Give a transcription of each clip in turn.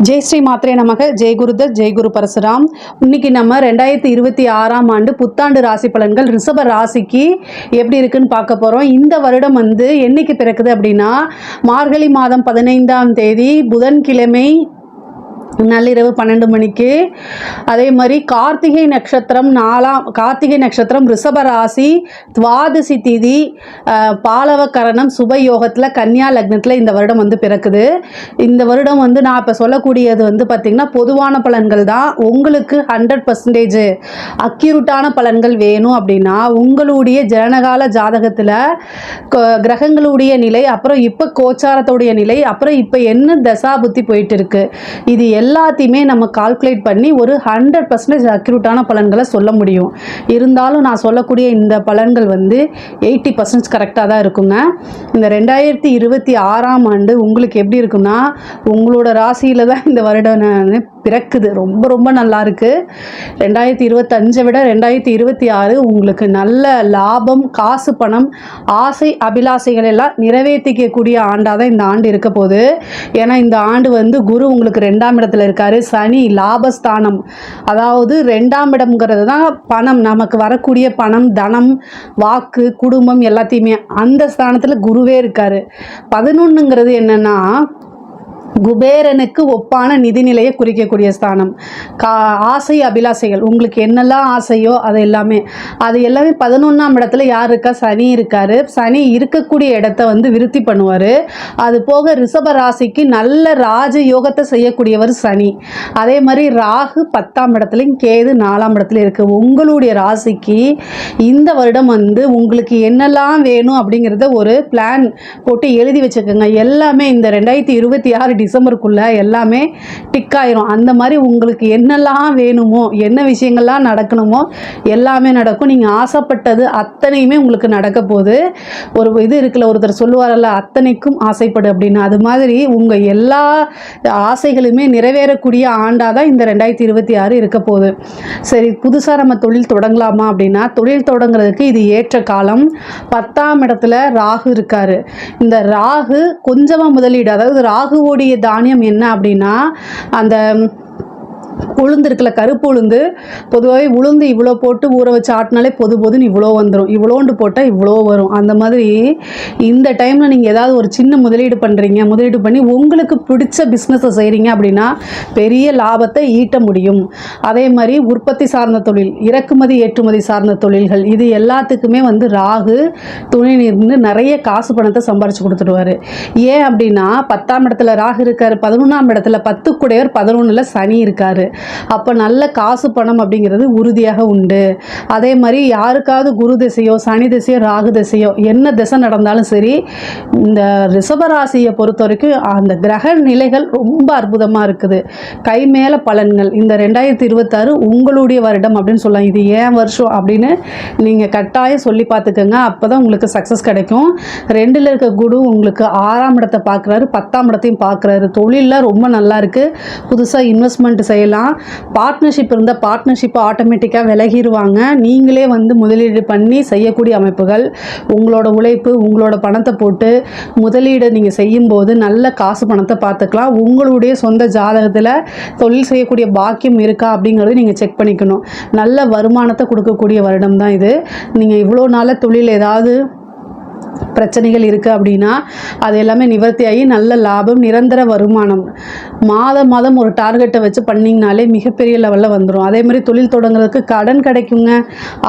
ஜெய் ஸ்ரீ மாத்ரே நமக. ஜெய் குருதத், ஜெய் குரு பரசுராம். இன்னைக்கு நம்ம 2026ஆம் ஆண்டு புத்தாண்டு ராசி பலன்கள் ரிஷப ராசிக்கு எப்படி இருக்குன்னு பார்க்க போகிறோம். இந்த வருடம் என்னைக்கு பிறக்குது அப்படின்னா மார்கழி மாதம் 15ஆம் தேதி புதன்கிழமை நள்ளிரவு 12 மணிக்கு. அதே மாதிரி கார்த்திகை நட்சத்திரம் ரிஷப ராசி துவாதசி திதி பாலவ கரணம் சுபயோகத்தில் கன்னியா லக்னத்தில் இந்த வருடம் பிறக்குது. இந்த வருடம் நான் இப்போ சொல்லக்கூடியது பார்த்திங்கன்னா பொதுவான பலன்கள் தான். உங்களுக்கு 100% அக்யூரட்டான பலன்கள் வேணும் அப்படின்னா உங்களுடைய ஜனனகால ஜாதகத்தில் கிரகங்களுடைய நிலை, அப்புறம் இப்போ கோச்சாரத்துடைய நிலை, அப்புறம் இப்போ என்ன தசா புத்தி போயிட்டு இருக்கு, இது எல்லாத்தையுமே நம்ம கால்குலேட் பண்ணி ஒரு 100% அக்யூரட்டான பலன்களை சொல்ல முடியும். இருந்தாலும் நான் சொல்லக்கூடிய இந்த பலன்கள் 80% கரெக்டாக தான் இருக்குங்க. இந்த 2026ஆம் ஆண்டு உங்களுக்கு எப்படி இருக்குன்னா உங்களோட ராசியில் தான் இந்த வருடம் பிறக்குது. ரொம்ப ரொம்ப நல்லா இருக்கு. 2025 விட 2026 உங்களுக்கு நல்ல லாபம், காசு, பணம், ஆசை அபிலாசைகள் எல்லாம் நிறைவேற்றிக்கக்கூடிய ஆண்டாக தான் இந்த ஆண்டு இருக்க போகுது. ஏன்னா இந்த ஆண்டு குரு உங்களுக்கு 2ஆம் இடத்துல இருக்காரு. சனி லாபஸ்தானம், அதாவது 2ஆம் இடம்ங்கிறது தான் பணம், நமக்கு வரக்கூடிய பணம், தனம், வாக்கு, குடும்பம் எல்லாத்தையுமே அந்த ஸ்தானத்தில் குருவே இருக்காரு. 11ங்கிறது என்னன்னா குபேரனுக்கு ஒப்பான நிதிநிலையை குறிக்கக்கூடிய ஸ்தானம். ஆசை அபிலாசைகள், உங்களுக்கு என்னெல்லாம் ஆசையோ அது எல்லாமே 11ஆம் இடத்துல யார் இருக்கா? சனி இருக்காரு. சனி இருக்கக்கூடிய இடத்த விருத்தி பண்ணுவார். அது போக ரிஷப ராசிக்கு நல்ல ராஜ யோகத்தை செய்யக்கூடியவர் சனி. அதே மாதிரி ராகு 10ஆம் இடத்துலையும் கேது 4ஆம் இடத்துல இருக்கு. உங்களுடைய ராசிக்கு இந்த வருடம் உங்களுக்கு என்னெல்லாம் வேணும் அப்படிங்கிறத ஒரு பிளான் போட்டு எழுதி வச்சுக்கோங்க. எல்லாமே இந்த 2026 டிசம்பருக்குள்ள எல்லாமே டிக் ஆயிரும். அந்த மாதிரி உங்களுக்கு என்னெல்லாம் வேணுமோ, என்ன விஷயங்கள்லாம் நடக்கணுமோ எல்லாமே நடக்கும். நீங்கள் ஆசைப்பட்டது அத்தனையுமே உங்களுக்கு நடக்க போகுது. ஒரு இது இருக்குல்ல, ஒருத்தர் சொல்லுவாரல்ல, அத்தனைக்கும் ஆசைப்படு அப்படின்னு. அது மாதிரி உங்கள் எல்லா ஆசைகளுமே நிறைவேறக்கூடிய ஆண்டாக தான் இந்த 2026 இருக்க போகுது. சரி, புதுசாக நம்ம தொழில் தொடங்கலாமா அப்படின்னா தொழில் தொடங்குறதுக்கு இது ஏற்ற காலம். 10ஆம் இடத்துல ராகு இருக்காரு. இந்த ராகு கொஞ்சமாக முதலீடு, அதாவது ராகுவோடைய தானியம் என்ன அப்படின்னா அந்த உளுந்து இருக்குல்ல, கருப்பு உளுந்து. பொதுவாகவே உளுந்து இவ்வளோ போட்டு ஊற வச்சு ஆட்டினாலே பொதுன்னு இவ்வளோ வந்துடும், இவ்வளோண்டு போட்டால் இவ்வளோ வரும். அந்த மாதிரி இந்த டைமில் நீங்கள் ஏதாவது ஒரு சின்ன முதலீடு பண்ணுறீங்க, முதலீடு பண்ணி உங்களுக்கு பிடிச்ச பிஸ்னஸை செய்கிறீங்க அப்படின்னா பெரிய லாபத்தை ஈட்ட முடியும். அதே மாதிரி உற்பத்தி சார்ந்த தொழில், இறக்குமதி ஏற்றுமதி சார்ந்த தொழில்கள், இது எல்லாத்துக்குமே ராகு துணை நின்று நிறைய காசு பணத்தை சம்பாரிச்சு கொடுத்துடுவார். ஏன் அப்படின்னா 10ஆம் இடத்துல ராகு இருக்கார், 11ஆம் இடத்துல 10 கூடையவர், 11ல் சனி இருக்கார். அப்போ நல்ல காசு பணம் அப்படிங்கிறது உறுதியாக உண்டு. அதே மாதிரி யாருக்காவது குரு திசையோ சனி திசையோ ராகு திசையோ என்ன திசை நடந்தாலும் சரி, இந்த ரிஷபராசியை பொறுத்த வரைக்கும் அந்த கிரக நிலைகள் ரொம்ப அற்புதமாக இருக்குது. கை மேலே பலன்கள். இந்த 2026 உங்களுடைய வருடம் அப்படின்னு சொல்லலாம். இது ஏன் வருஷம் அப்படின்னு நீங்கள் கட்டாயம் சொல்லி பார்த்துக்கோங்க. அப்போ தான் உங்களுக்கு சக்ஸஸ் கிடைக்கும். 2ல் இருக்க குரு உங்களுக்கு 6ஆம் இடத்தை பார்க்குறாரு, 10ஆம் இடத்தையும் பார்க்குறாரு. தொழிலில் ரொம்ப நல்லா இருக்குது. புதுசாக இன்வெஸ்ட்மெண்ட் செய்யலாம். பார்ட்னர்ஷிப் இருந்தால் பார்ட்னர்ஷிப்பை ஆட்டோமேட்டிக்காக விலகிடுவாங்க. நீங்களே முதலீடு பண்ணி செய்யக்கூடிய அமைப்புகள், உங்களோட உழைப்பு, உங்களோட பணத்தை போட்டு முதலீடு நீங்கள் செய்யும்போது நல்ல காசு பணத்தை பார்த்துக்கலாம். உங்களுடைய சொந்த ஜாதகத்தில் தொழில் செய்யக்கூடிய பாக்கியம் இருக்கா அப்படிங்கிறது நீங்கள் செக் பண்ணிக்கணும். நல்ல வருமானத்தை கொடுக்கக்கூடிய வருடம் தான் இது. நீங்கள் இவ்வளோ நாள் தொழில் ஏதாவது பிரச்சனைகள் இருக்குது அப்படின்னா அது எல்லாமே நிவர்த்தி ஆகி நல்ல லாபம், நிரந்தர வருமானம், மாதம் ஒரு டார்கெட்டை வச்சு பண்ணிங்கனாலே மிகப்பெரிய லெவலில் வந்துடும். அதே மாதிரி தொழில் தொடங்குறதுக்கு கடன் கிடைக்குங்க.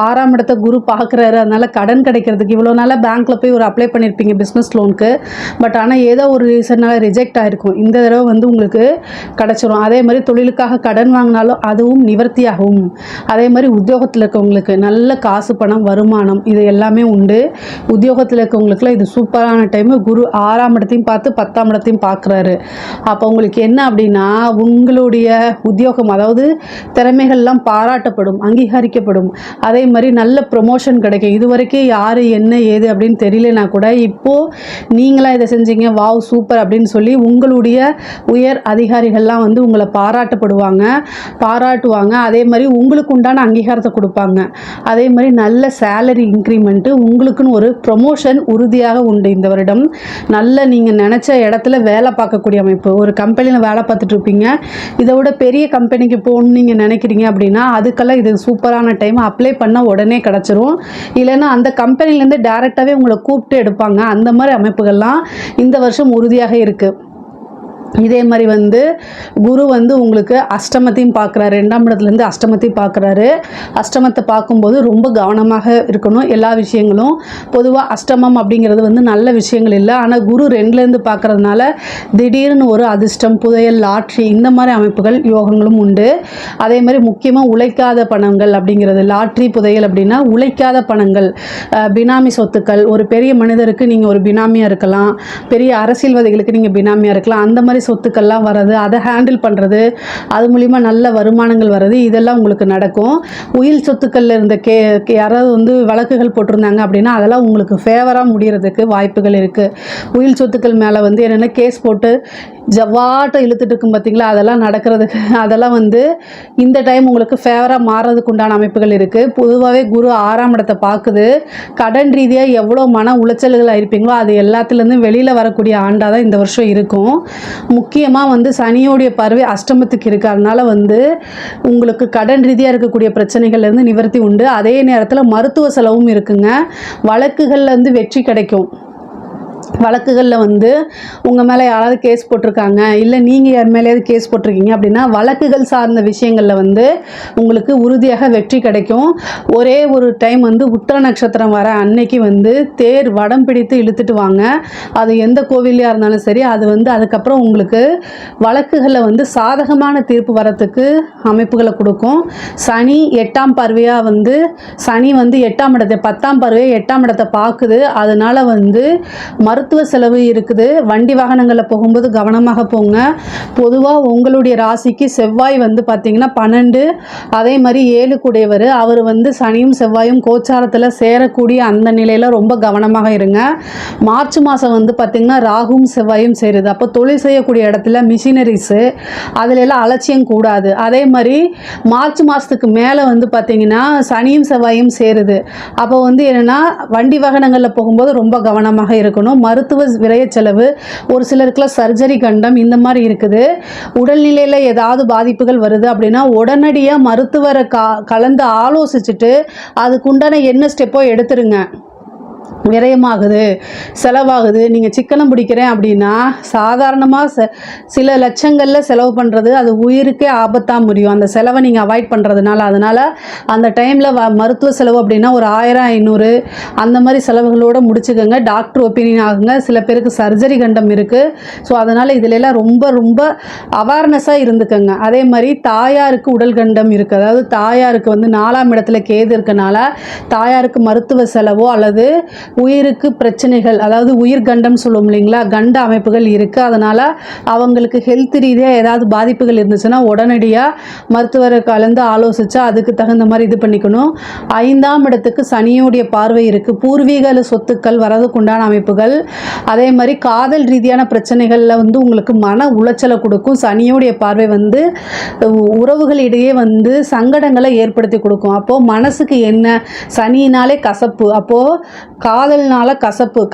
6ஆம் இடத்தை குரு பார்க்குறாரு. அதனால் கடன் கிடைக்கிறதுக்கு இவ்வளோ நாளாக பேங்க்கில் போய் ஒரு அப்ளை பண்ணியிருப்பீங்க பிஸ்னஸ் லோனுக்கு. பட் ஆனால் ஏதோ ஒரு ரீசனால் ரிஜெக்ட் ஆகிருக்கும். இந்த தடவை உங்களுக்கு கிடச்சிரும். அதே மாதிரி தொழிலுக்காக கடன் வாங்கினாலும் அதுவும் நிவர்த்தி ஆகும். அதே மாதிரி உத்தியோகத்தில் இருக்கவங்களுக்கு நல்ல காசு பணம் வருமானம் இது எல்லாமே உண்டு. உத்தியோகத்தில் இருக்கவங்களுக்குலாம் இது சூப்பரான டைம். குரு 6ஆம் இடத்தையும் பார்த்து 10ஆம் இடத்தையும் பார்க்குறாரு. அப்போ உங்களுக்கு என்ன அப்படின்னா உங்களுடைய உத்தியோகம், அதாவது திறமைகள்லாம் பாராட்டப்படும், அங்கீகரிக்கப்படும். அதே மாதிரி நல்ல ப்ரொமோஷன் கிடைக்கும். இது வரைக்கும் யார் என்ன ஏது அப்படின்னு தெரியலனா கூட இப்போது நீங்களாம் இதை செஞ்சீங்க, வாவ் சூப்பர் அப்படின்னு சொல்லி உங்களுடைய உயர் அதிகாரிகள்லாம் உங்களை பாராட்டுவாங்க. அதே மாதிரி உங்களுக்கு உண்டான அங்கீகாரத்தை கொடுப்பாங்க. அதே மாதிரி நல்ல சேலரி இன்க்ரிமெண்ட்டு, உங்களுக்குன்னு ஒரு ப்ரொமோஷன் உறுதியாக உண்டு. இந்த வருடம் நல்ல நீங்கள் நினச்ச இடத்துல வேலை பார்க்கக்கூடிய அமைப்பு. ஒரு கம்பெனியில் வேலை பார்த்துட்டு இருப்பீங்க, இதை விட பெரிய கம்பெனிக்கு போகணும்னு நீங்கள் நினைக்கிறீங்க அப்படின்னா அதுக்கெல்லாம் இது சூப்பரான டைம். அப்ளை பண்ணால் உடனே கிடச்சிரும். இல்லைன்னா அந்த கம்பெனிலேருந்து டேரெக்டாகவே உங்களை கூப்பிட்டு எடுப்பாங்க. அந்த மாதிரி அமைப்புகள்லாம் இந்த வருஷம் உறுதியாக இருக்குது. இதே மாதிரி குரு உங்களுக்கு அஷ்டமத்தையும் பார்க்குறாரு, 2ஆம் இடத்துலேருந்து அஷ்டமத்தையும் பார்க்குறாரு. அஷ்டமத்தை பார்க்கும்போது ரொம்ப கவனமாக இருக்கணும் எல்லா விஷயங்களும். பொதுவாக அஷ்டமம் அப்படிங்கிறது நல்ல விஷயங்கள் இல்லை. ஆனால் குரு 2லேருந்து பார்க்குறதுனால திடீர்னு ஒரு அதிர்ஷ்டம், புதையல், லாட்ரி இந்த மாதிரி அமைப்புகள் யோகங்களும் உண்டு. அதே மாதிரி முக்கியமாக உழைக்காத பணங்கள் அப்படிங்கிறது, லாட்ரி புதையல் அப்படின்னா உழைக்காத பணங்கள், பினாமி சொத்துக்கள். ஒரு பெரிய மனிதருக்கு நீங்கள் ஒரு பினாமியாக இருக்கலாம், பெரிய அரசியல்வாதிகளுக்கு நீங்கள் பினாமியாக இருக்கலாம். அந்த மாதிரி சொத்துக்கள்லாம் வர்றது, அதை ஹேண்டில் பண்ணுறது, அது மூலிமா நல்ல வருமானங்கள் வர்றது, இதெல்லாம் உங்களுக்கு நடக்கும். உயில் சொத்துக்களில் இருந்த யாராவது வழக்குகள் போட்டிருந்தாங்க அப்படின்னா அதெல்லாம் உங்களுக்கு ஃபேவராக முடிகிறதுக்கு வாய்ப்புகள் இருக்குது. உயில் சொத்துக்கள் மேலே என்னென்ன கேஸ் போட்டு ஜவ்வாட்டை இழுத்துட்டு இருக்கும் பார்த்தீங்களா, அதெல்லாம் நடக்கிறதுக்கு, அதெல்லாம் இந்த டைம் உங்களுக்கு ஃபேவராக மாறுறதுக்கு உண்டான அமைப்புகள் இருக்குது. பொதுவாகவே குரு 6ஆம் இடத்தை பார்க்குது. கடன் ரீதியாக எவ்வளோ மன உளைச்சல்கள் இருப்பீங்களோ அது எல்லாத்துலேருந்து வெளியில் வரக்கூடிய ஆண்டாக தான் இந்த வருஷம் இருக்கும். முக்கியமாக சனியோடைய பார்வை அஷ்டமத்துக்கு இருக்குது. அதனால் உங்களுக்கு கடன் ரீதியாக இருக்கக்கூடிய பிரச்சனைகள்லேருந்து நிவர்த்தி உண்டு. அதே நேரத்தில் மருத்துவ செலவும் இருக்குங்க. வழக்குகளில் வெற்றி கிடைக்கும். வழக்குகளில் உங்கள் மேலே யாராவது கேஸ் போட்டிருக்காங்க, இல்லை நீங்கள் யார் மேலேயாவது கேஸ் போட்டிருக்கீங்க அப்படின்னா வழக்குகள் சார்ந்த விஷயங்களில் உங்களுக்கு உறுதியாக வெற்றி கிடைக்கும். ஒரே ஒரு டைம் உத்திர நட்சத்திரம் வர அன்னைக்கு தேர் வடம் பிடித்து இழுத்துட்டு வாங்க. அது எந்த கோவிலையாக இருந்தாலும் சரி. அது அதுக்கப்புறம் உங்களுக்கு வழக்குகளில் சாதகமான தீர்ப்பு வரத்துக்கு அமைப்புகளை கொடுக்கும். சனி 8ஆம் பார்வையாக சனி 8ஆம் இடத்தை 10ஆம் பார்வையாக 8ஆம் இடத்தை பார்க்குது. அதனால் மருத்துவ செலவு இருக்குது. வண்டி வாகனங்களில் போகும்போது கவனமாக போங்க. பொதுவாக உங்களுடைய ராசிக்கு செவ்வாய் பார்த்தீங்கன்னா 12, அதே மாதிரி 7 கூடியவர். அவர் சனியும் செவ்வாயும் கோச்சாரத்தில் சேரக்கூடிய அந்த நிலையில் ரொம்ப கவனமாக இருங்க. மார்ச் மாதம் பார்த்தீங்கன்னா ராகுவும் செவ்வாயும் சேருது. அப்போ தொழில் செய்யக்கூடிய இடத்துல மிஷினரிஸு அதிலெல்லாம் அலட்சியம் கூடாது. அதே மாதிரி மார்ச் மாதத்துக்கு மேலே பார்த்தீங்கன்னா சனியும் செவ்வாயும் சேருது. அப்போ என்னென்னா வண்டி வாகனங்களில் போகும்போது ரொம்ப கவனமாக இருக்கணும். மருத்துவ விரைய செலவு, ஒரு சிலருக்குலாம் சர்ஜரி கண்டம் இந்த மாதிரி இருக்குது. உடல்நிலையில் ஏதாவது பாதிப்புகள் வருது அப்படின்னா உடனடியாக மருத்துவரை கலந்து ஆலோசிச்சுட்டு அதுக்குண்டான என்ன ஸ்டெப்போ எடுத்துருங்க. விரயமாகுது, செலவாகுது. நீங்கள் சிக்கனம் பிடிக்கிறேன் அப்படின்னா சாதாரணமாக சில லட்சங்களில் செலவு பண்ணுறது அது உயிருக்கே ஆபத்தாக முடியும். அந்த செலவை நீங்கள் அவாய்ட் பண்ணுறதுனால. அதனால் அந்த டைமில் மருத்துவ செலவு அப்படின்னா ஒரு 1000 500 அந்த மாதிரி செலவுகளோடு முடிச்சுக்கோங்க. டாக்டர் ஒப்பீனியன் ஆகுங்க. சில பேருக்கு சர்ஜரி கண்டம் இருக்குது. ஸோ அதனால் இதிலெல்லாம் ரொம்ப ரொம்ப அவேர்னஸாக இருந்துக்கோங்க. அதே மாதிரி தாயாருக்கு உடல் கண்டம் இருக்குது. அதாவது தாயாருக்கு 4ஆம் இடத்துல கேது இருக்கனால தாயாருக்கு மருத்துவ செலவோ அல்லது உயிருக்கு பிரச்சனைகள், அதாவது உயிர் கண்டம் சொல்லுவோம் இல்லைங்களா, கண்ட அமைப்புகள் இருக்குது. அதனால் அவங்களுக்கு ஹெல்த் ரீதியாக ஏதாவது பாதிப்புகள் இருந்துச்சுன்னா உடனடியாக மருத்துவரை கலந்து ஆலோசித்தா அதுக்கு தகுந்த மாதிரி இது பண்ணிக்கணும். 5ஆம் இடத்துக்கு சனியோடைய பார்வை இருக்குது. பூர்வீக சொத்துக்கள் வரதுக்குண்டான அமைப்புகள். அதே மாதிரி காதல் ரீதியான பிரச்சனைகளில் உங்களுக்கு மன உளைச்சலை கொடுக்கும். சனியோடைய பார்வை உறவுகளிடையே சங்கடங்களை ஏற்படுத்தி கொடுக்கும். அப்போது மனசுக்கு என்ன, சனியினாலே கசப்பு, அப்போது காதல்னால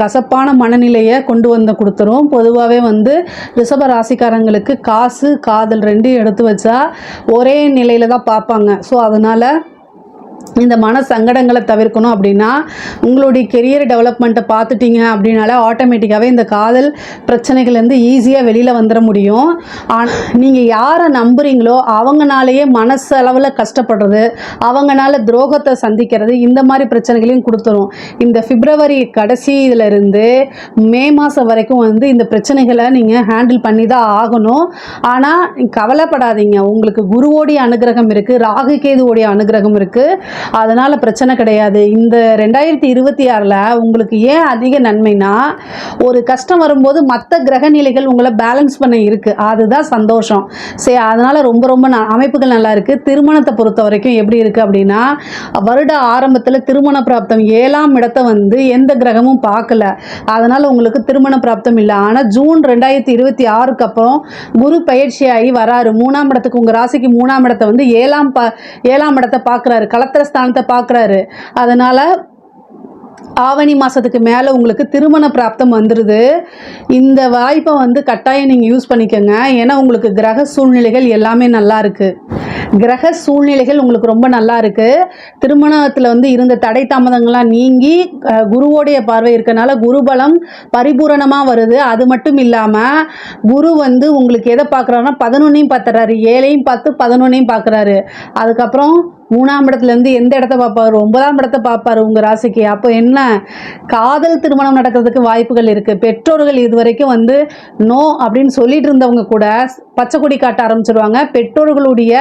கசப்பான மனநிலையை கொண்டு கொடுத்துரும். பொதுவாகவே ரிஷப ராசிக்காரங்களுக்கு காசு காதல் ரெண்டையும் எடுத்து வச்சா ஒரே நிலையில் தான் பார்ப்பாங்க. ஸோ அதனால் இந்த மன சங்கடங்களை தவிர்க்கணும் அப்படின்னா உங்களுடைய கெரியர் டெவலப்மெண்ட்டை பார்த்துட்டீங்க அப்படின்னால ஆட்டோமேட்டிக்காகவே இந்த காதல் பிரச்சனைகள்லேருந்து ஈஸியாக வெளியில் வந்துட முடியும். நீங்கள் யாரை நம்புகிறீங்களோ அவங்கனாலேயே மனசளவில் கஷ்டப்படுறது, அவங்களால துரோகத்தை சந்திக்கிறது, இந்த மாதிரி பிரச்சனைகளையும் கொடுத்துரும். இந்த பிப்ரவரி கடைசி இதிலிருந்து மே மாதம் வரைக்கும் இந்த பிரச்சனைகளை நீங்கள் ஹேண்டில் பண்ணி தான் ஆகணும். ஆனால் கவலைப்படாதீங்க, உங்களுக்கு குருவோடைய அனுகிரகம் இருக்குது, ராகு கேதுவோடைய அனுகிரகம் இருக்குது. அதனால் பிரச்சனை கிடையாது. இந்த 2026 உங்களுக்கு ஏன் அதிக நன்மைனா, ஒரு கஷ்டம் வரும்போது மற்ற கிரக நிலைகள் உங்களை பேலன்ஸ் பண்ண இருக்குது. அதுதான் சந்தோஷம். சரி, அதனால் ரொம்ப ரொம்ப அமைப்புகள் நல்லா இருக்குது. திருமணத்தை பொறுத்த வரைக்கும் எப்படி இருக்குது அப்படின்னா, வருட ஆரம்பத்தில் திருமண பிராப்தம் 7ஆம் இடத்தை எந்த கிரகமும் பார்க்கல. அதனால் உங்களுக்கு திருமண பிராப்தம் இல்லை. ஆனால் ஜூன் 2026க்கு அப்புறம் குரு பயிற்சியாகி வராரு 3ஆம் இடத்துக்கு. உங்கள் ராசிக்கு 3ஆம் இடத்தை 7ஆம் இடத்தை பார்க்குறாரு, கலத்திர ஸ்தானத்தை பார்க்குறாரு. அதனால் ஆவணி மாதத்துக்கு மேலே உங்களுக்கு திருமண பிராப்தம் வந்துடுது. இந்த வாய்ப்பை வந்து கட்டாயம் நீங்கள் யூஸ் பண்ணிக்கோங்க. ஏன்னா உங்களுக்கு கிரக சூழ்நிலைகள் எல்லாமே நல்லா இருக்குது. கிரக சூழ்நிலைகள் உங்களுக்கு ரொம்ப நல்லா இருக்குது. திருமணத்தில் வந்து இருந்த தடை தாமதங்கள்லாம் நீங்கி குருவோடைய பார்வை இருக்கனால குருபலம் பரிபூரணமாக வருது. அது மட்டும் இல்லாமல் குரு வந்து உங்களுக்கு எதை பார்க்குறாருன்னா 11ஐயும் பார்த்துறாரு, 7ஐயும் பார்த்து 11ஐயும் பார்க்குறாரு. அதுக்கப்புறம் 3ஆம் இடத்துலேருந்து எந்த இடத்த பார்ப்பாரு? 9ஆம் இடத்தை பார்ப்பாரு உங்கள் ராசிக்கு. அப்போ என்ன, காதல் திருமணம் நடக்கிறதுக்கு வாய்ப்புகள் இருக்குது. பெற்றோர்கள் இதுவரைக்கும் வந்து நோ அப்படின்னு சொல்லிட்டு இருந்தவங்க கூட பச்சை கொடி காட்ட ஆரம்பிச்சிருவாங்க. பெற்றோர்களுடைய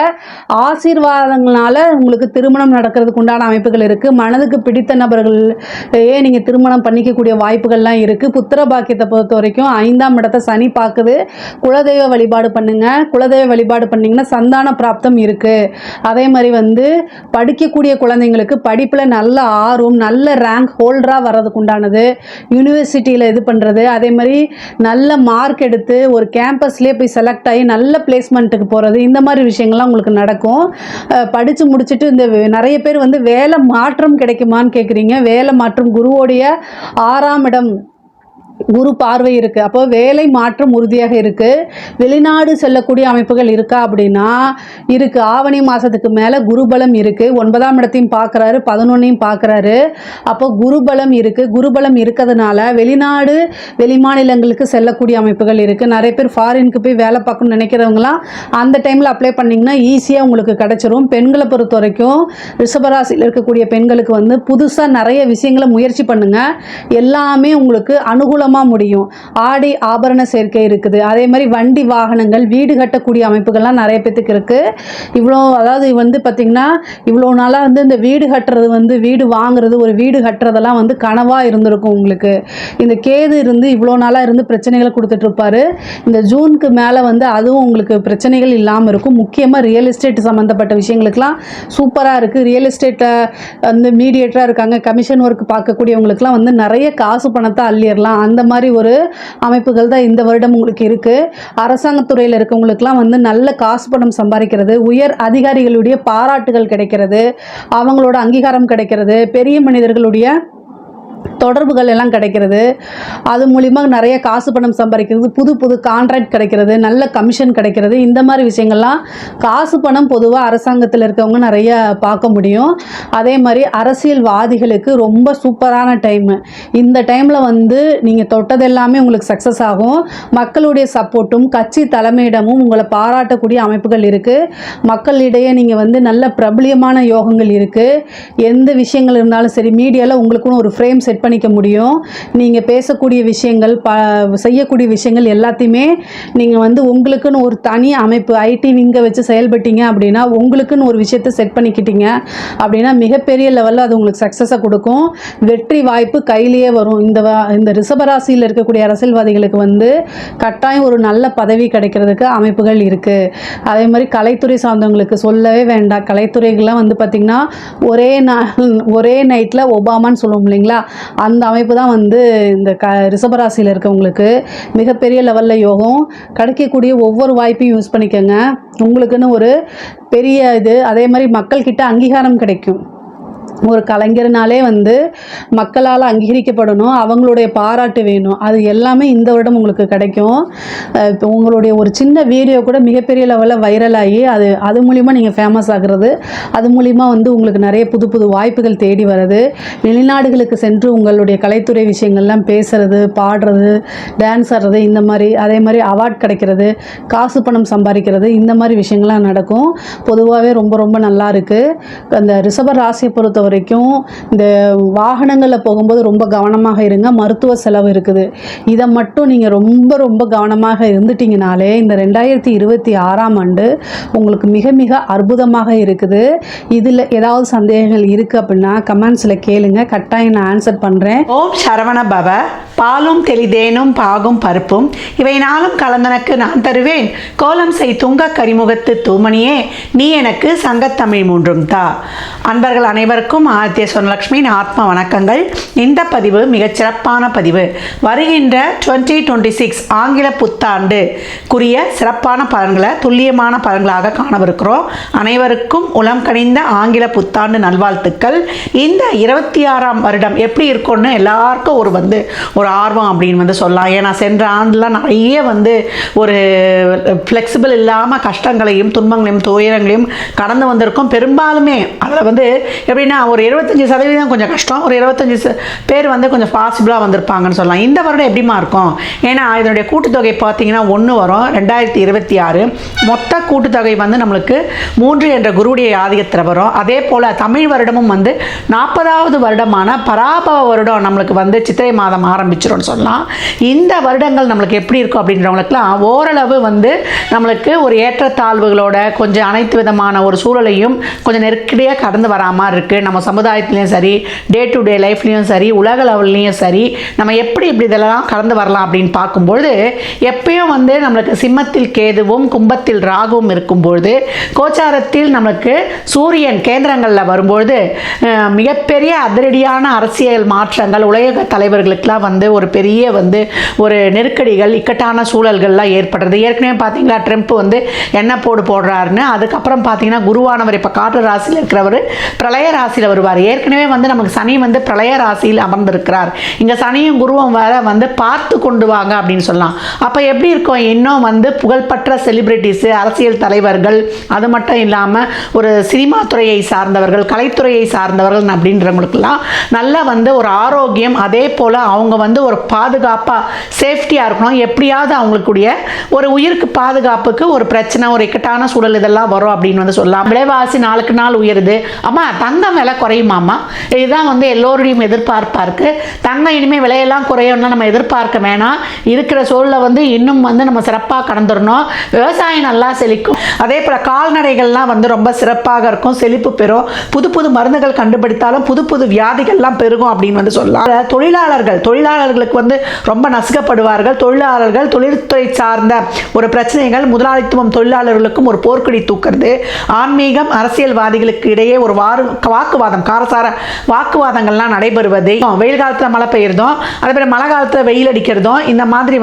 ஆசீர்வாதங்களால் உங்களுக்கு திருமணம் நடக்கிறதுக்கு உண்டான அமைப்புகள் இருக்குது. மனதுக்கு பிடித்த நபர்களே நீங்கள் திருமணம் பண்ணிக்கக்கூடிய வாய்ப்புகள்லாம் இருக்குது. புத்திர பாக்கியத்தை பொறுத்த வரைக்கும் 5ஆம் இடத்தை சனி பார்க்குது. குலதெய்வ வழிபாடு பண்ணுங்கள். குலதெய்வ வழிபாடு பண்ணிங்கன்னா சந்தான பிராப்தம் இருக்குது. அதே மாதிரி வந்து படிக்கக்கூடிய குழந்தைங்களுக்கு படிப்பில் நல்ல ஆர்வம், நல்ல ரேங்க் ஹோல்டராக வர்றதுக்கு உண்டானது, யூனிவர்சிட்டியில் இது பண்ணுறது, அதே மாதிரி நல்ல மார்க் எடுத்து ஒரு கேம்பஸ்லேயே போய் செலக்ட் ஆகி நல்ல பிளேஸ்மெண்ட்டுக்கு போகிறது, இந்த மாதிரி விஷயங்கள்லாம் உங்களுக்கு நடக்கும். படித்து முடிச்சுட்டு இந்த நிறைய பேர் வந்து வேலை மாற்றம் கிடைக்குமான்னு கேட்குறீங்க. வேலை மாற்றம் குருவோடைய 6ஆம் இடம் குரு பார்வை இருக்குது. அப்போ வேலை மாற்றம் உறுதியாக இருக்குது. வெளிநாடு செல்லக்கூடிய அமைப்புகள் இருக்கா அப்படின்னா இருக்குது. ஆவணி மாதத்துக்கு மேலே குருபலம் இருக்குது. 9ஆம் இடத்தையும் பார்க்குறாரு, 11ஐயும் பார்க்குறாரு. அப்போ குருபலம் இருக்குது. குருபலம் இருக்கிறதுனால வெளிநாடு வெளிமாநிலங்களுக்கு செல்லக்கூடிய அமைப்புகள் இருக்குது. நிறைய பேர் ஃபாரினுக்கு போய் வேலை பார்க்கணும்னு நினைக்கிறவங்களாம் அந்த டைமில் அப்ளை பண்ணிங்கன்னா ஈஸியாக உங்களுக்கு கிடச்சிரும். பெண்களை பொறுத்த வரைக்கும் ரிஷபராசியில் இருக்கக்கூடிய பெண்களுக்கு வந்து புதுசாக நிறைய விஷயங்களை முயற்சி பண்ணுங்கள். எல்லாமே உங்களுக்கு அனுகூலமாக முடியும். ஆடை ஆபரண சேர்க்கை இருக்குது. அதே மாதிரி வண்டி வாகனங்கள், வீடு கட்டக்கூடிய அமைப்புகள்லாம் நிறைய பேத்துக்கு இருக்குது. இவ்வளோ அதாவது வந்து பார்த்திங்கன்னா இவ்வளோ நாளாக வந்து இந்த வீடு கட்டுறது வந்து வீடு வாங்குறது, ஒரு வீடு கட்டுறதெல்லாம் வந்து கனவாக இருந்திருக்கும் உங்களுக்கு. இந்த கேது இருந்து இவ்வளோ நாளாக இருந்து பிரச்சனைகளை கொடுத்துட்ருப்பாரு. இந்த ஜூனுக்கு மேலே வந்து அதுவும் உங்களுக்கு பிரச்சனைகள் இல்லாமல் இருக்கும். முக்கியமாக ரியல் எஸ்டேட் சம்மந்தப்பட்ட விஷயங்களுக்கெல்லாம் சூப்பராக இருக்குது. ரியல் எஸ்டேட்டில் வந்து மீடியேட்டராக இருக்காங்க, கமிஷன் ஒர்க் பார்க்கக்கூடியவங்களுக்குலாம் வந்து நிறைய காசு பணத்தை அள்ளிடலாம். அந்த மாதிரி ஒரு அமைப்புகள் தான் இந்த வருடம் உங்களுக்கு இருக்குது. அரசாங்கத்துறையில் இருக்கவங்களுக்குலாம் வந்து நல்ல காசு பணம் சம்பாதிக்கிறது, உயர் அதிகாரிகளுடைய பாராட்டுகள் கிடைக்கிறது, அவங்களோட அங்கீகாரம் கிடைக்கிறது, பெரிய மனிதர்களுடைய தொடர்புகள் எல்லாம் கிடைக்கிறது. அது மூலிமா நிறைய காசு பணம் சம்பாதிக்கிறது, புது புது கான்ட்ராக்ட் கிடைக்கிறது, நல்ல கமிஷன் கிடைக்கிறது. இந்த மாதிரி விஷயங்கள்லாம் காசு பணம் பொதுவாக அரசாங்கத்தில் இருக்கவங்க நிறைய பார்க்க முடியும். அதே மாதிரி அரசியல்வாதிகளுக்கு ரொம்ப சூப்பரான டைமு. இந்த டைமில் வந்து நீங்கள் தொட்டதெல்லாமே உங்களுக்கு சக்ஸஸ் ஆகும். மக்களுடைய சப்போர்ட்டும் கட்சி தலைமையிடமும் உங்களை பாராட்டக்கூடிய அமைப்புகள் இருக்குது. மக்களிடையே நீங்கள் வந்து நல்ல பிரபலியமான யோகங்கள் இருக்குது. எந்த விஷயங்கள் இருந்தாலும் சரி மீடியாவில் உங்களுக்குன்னு ஒரு ஃப்ரேம் செட் பண்ணிக்க முடியும். நீங்கள் பேசக்கூடிய விஷயங்கள், செய்யக்கூடிய விஷயங்கள் எல்லாத்தையுமே நீங்கள் வந்து உங்களுக்குன்னு ஒரு தனி அமைப்பு ஐடி விங்கை வச்சு செயல்பட்டீங்க அப்படின்னா, உங்களுக்குன்னு ஒரு விஷயத்தை செட் பண்ணிக்கிட்டீங்க அப்படின்னா மிகப்பெரிய லெவலில் அது உங்களுக்கு சக்ஸஸை கொடுக்கும். வெற்றி வாய்ப்பு கையிலேயே வரும். இந்த ரிஷபராசியில் இருக்கக்கூடிய அரசியல்வாதிகளுக்கு வந்து கட்டாயம் ஒரு நல்ல பதவி கிடைக்கிறதுக்கு அமைப்புகள் இருக்குது. அதே மாதிரி கலைத்துறை சார்ந்தவங்களுக்கு சொல்லவே வேண்டாம். கலைத்துறைகள்லாம் வந்து பார்த்திங்கன்னா ஒரே நைட்டில் ஒபாமான்னு சொல்லுவோம் இல்லைங்களா, அந்த அமைப்பு தான் வந்து இந்த ரிஷபராசியில் இருக்கவங்களுக்கு மிகப்பெரிய லெவலில் யோகம் கிடைக்கக்கூடிய ஒவ்வொரு வாய்ப்பையும் யூஸ் பண்ணிக்கோங்க. உங்களுக்குன்னு ஒரு பெரிய இது, அதே மாதிரி மக்கள்கிட்ட அங்கீகாரம் கிடைக்கும். ஒரு கலைஞர்னாலே வந்து மக்களால் அங்கீகரிக்கப்படணும், அவங்களுடைய பாராட்டு வேணும். அது எல்லாமே இந்த வருடம் உங்களுக்கு கிடைக்கும். இப்போ உங்களுடைய ஒரு சின்ன வீடியோ கூட மிகப்பெரிய லெவலில் வைரல் ஆகி அது மூலிமா நீங்கள் ஃபேமஸ் ஆகிறது, அது மூலிமா வந்து உங்களுக்கு நிறைய புது புது வாய்ப்புகள் தேடி வருது. வெளிநாடுகளுக்கு சென்று உங்களுடைய கலைத்துறை விஷயங்கள்லாம் பேசுகிறது, பாடுறது, டான்ஸ் ஆடுறது, இந்த மாதிரி அதே மாதிரி அவார்ட் கிடைக்கிறது, காசு பணம் சம்பாதிக்கிறது, இந்த மாதிரி விஷயங்கள்லாம் நடக்கும். பொதுவாகவே ரொம்ப ரொம்ப நல்லா இருக்குது. அந்த ரிஷப ராசியை பொறுத்த வரைக்கும் இந்த வாகனங்களில் போகும்போது ரொம்ப கவனமாக இருங்க. மருத்துவ செலவு இருக்குது. இதை மட்டும் நீங்கள் ரொம்ப ரொம்ப கவனமாக இருந்துட்டீங்கனாலே இந்த 2026ஆம் ஆண்டு உங்களுக்கு மிக மிக அற்புதமாக இருக்குது. இதில் ஏதாவது சந்தேகங்கள் இருக்குது அப்படின்னா கமெண்ட்ஸில் கேளுங்க, கட்டாயம் நான் ஆன்சர் பண்ணுறேன். ஓம் சரவண பவ. பாலும் தெளிதேனும் பாகும் பருப்பும் இவை நாளும் கலந்தனக்கு நான் தருவேன். கோலம் செய் துங்க கரிமுகத்து தூமணியே நீ எனக்கு சங்கத்தமிழ் மூன்றும் தா. அன்பர்கள் அனைவருக்கும் அனைவருக்கும் ஆதித்ய சொர்ணலக்ஷ்மியின் ஆத்ம வணக்கங்கள். இந்த பதிவு மிகச்சிறப்பான பதிவு. வருகின்ற 2026 ஆங்கில புத்தாண்டுக்குரிய சிறப்பான பலன்களை துல்லியமான பலன்களாக காணவிருக்கிறோம். அனைவருக்கும் உளம் கனிந்த ஆங்கில புத்தாண்டு நல்வாழ்த்துக்கள். இந்த 26ஆம் வருடம் எப்படி இருக்கும்னு எல்லாருக்கும் ஒரு ஆர்வம் அப்படின்னு சொல்லலாம். ஏன்னா சென்ற ஆண்டுலாம் நிறைய ஒரு ஃப்ளெக்சிபிள் இல்லாமல் கஷ்டங்களையும் துன்பங்களையும் துயரங்களையும் கடந்து வந்திருக்கோம். பெரும்பாலுமே அதில் எப்படின்னா ஒரு 75% கொஞ்சம் கஷ்டம், ஒரு 25 பேர் கொஞ்சம் பாசிபிளாக வந்திருப்பாங்கன்னு சொல்லலாம். இந்த வருடம் எப்படிமா இருக்கும்? ஏன்னா இதனுடைய கூட்டுத்தொகை பார்த்தீங்கன்னா 1 வரும். 2026 மொத்த கூட்டுத்தொகை நம்மளுக்கு 3 என்ற குருவுடைய ஆதிக்கத்தில் வரும். அதே போல் தமிழ் வருடமும் 40வது வருடமான பராபவ வருடம் நம்மளுக்கு சித்திரை மாதம் ஆரம்பிச்சிடும்னு சொல்லலாம். இந்த வருடங்கள் நம்மளுக்கு எப்படி இருக்கும் அப்படின்றவங்களுக்குலாம் ஓரளவு நம்மளுக்கு ஒரு ஏற்றத்தாழ்வுகளோட கொஞ்சம் அனைத்து விதமான ஒரு சூழலையும் கொஞ்சம் நெருக்கடியாக கடந்து வரா மாதிரி இருக்குது. நம்ம சமுதாயத்துலேயும் சரி, டே டு டே லைஃப்லேயும் சரி, உலக லெவல்லையும் சரி, நம்ம எப்படி இதெல்லாம் கடந்து வரலாம் அப்படின்னு பார்க்கும்பொழுது எப்பயும் நம்மளுக்கு சிம்மத்தில் கேதுவும் கும்பத்தில் ராகுவும் இருக்கும்பொழுது கோச்சாரத்தில் நம்மளுக்கு சூரியன் கேந்திரங்களில் வரும்பொழுது மிகப்பெரிய அதிரடியான அரசியல் மாற்றங்கள் உலக தலைவர்களுக்கெல்லாம் ஒரு பெரிய ஒரு நெருக்கடிகள் இக்கட்டான சூழல்கள்லாம் ஏற்படுறது. ஏற்கனவே பார்த்தீங்களா ட்ரம்ப் எண்ணெய் போடுறாருன்னு. அதுக்கப்புறம் பார்த்தீங்கன்னா குருவானவர் இப்போ காற்று ராசியில் இருக்கிறவர் பிரளய ராசியில் வருவார். ஏற்கனவே நமக்கு சனி பிரளய ராசியில் அமர்ந்திருக்கிறார். இங்கே சனியும் குருவும் வேற பார்த்து கொண்டு வாங்க அப்படின்னு சொல்லலாம். அப்போ எப்படி இருக்கும்? இன்னும் புகழ்பெற்ற செலிபிரிட்டிஸு, அரசியல் தலைவர்கள், அது மட்டும் இல்லாமல் ஒரு சினிமா துறையை சார்ந்தவர்கள், கலைத்துறையை சார்ந்தவர்கள் அப்படின்றவங்களுக்கெல்லாம் நல்லா ஒரு ஆரோக்கியம், அதே போல் அவங்க ஒரு பாதுகாப்பாக சேஃப்டியாக இருக்கணும். எப்படியாவது அவங்களுக்குடைய ஒரு உயிருக்கு பாதுகாப்புக்கு ஒரு பிரச்சனை, ஒரு இக்கட்டான சூழல் இதெல்லாம் வரும் அப்படின்னு சொல்லலாம். விலைவாசி நாளுக்கு நாள் உயருது. அம்மா தங்கம் விலை குறையுமாம்மா? இதுதான் எல்லோருடையும் எதிர்பார்ப்பாக இருக்குது. தங்கம் இனிமேல் விலையெல்லாம் குறையும்னா நம்ம எதிர்பார்க்க வேணாம். இருக்கிற சூழலை இன்னும் நம்ம சிறப்பாக கடந்துடணும். விவசாயம் நல்லா செழிக்கும். அதே போல் கால்நடைகள்லாம் ரொம்ப சிறப்பாக இருக்கும், செழிப்பு பெறும். புது புது மருந்துகள் கண்டுபிடித்தாலும் புது புது வியாதிகள்லாம் பெருகும் அப்படின்னு சொல்லலாம். தொழிலாளர்களுக்கு ரொம்ப நசுக்கப்படுவார்கள். தொழிலாளர்கள், தொழில்துறை சார்ந்த ஒரு பிரச்சனைகள், முதலாளித்துவம் தொழிலாளர்களுக்கும் ஒரு போர்க்கொடி தூக்குறது. ஆன்மீகம், அரசியல்வாதிகளுக்கு இடையே ஒரு வாக்குவாதம், காரசார வாக்குவாதங்கள்லாம் நடைபெறுவது. வெயில் காலத்தில் மழை பெய்யறதும், அதே போல மழை காலத்தில் வெயில் அடிக்கிறதும், இந்த மாதிரி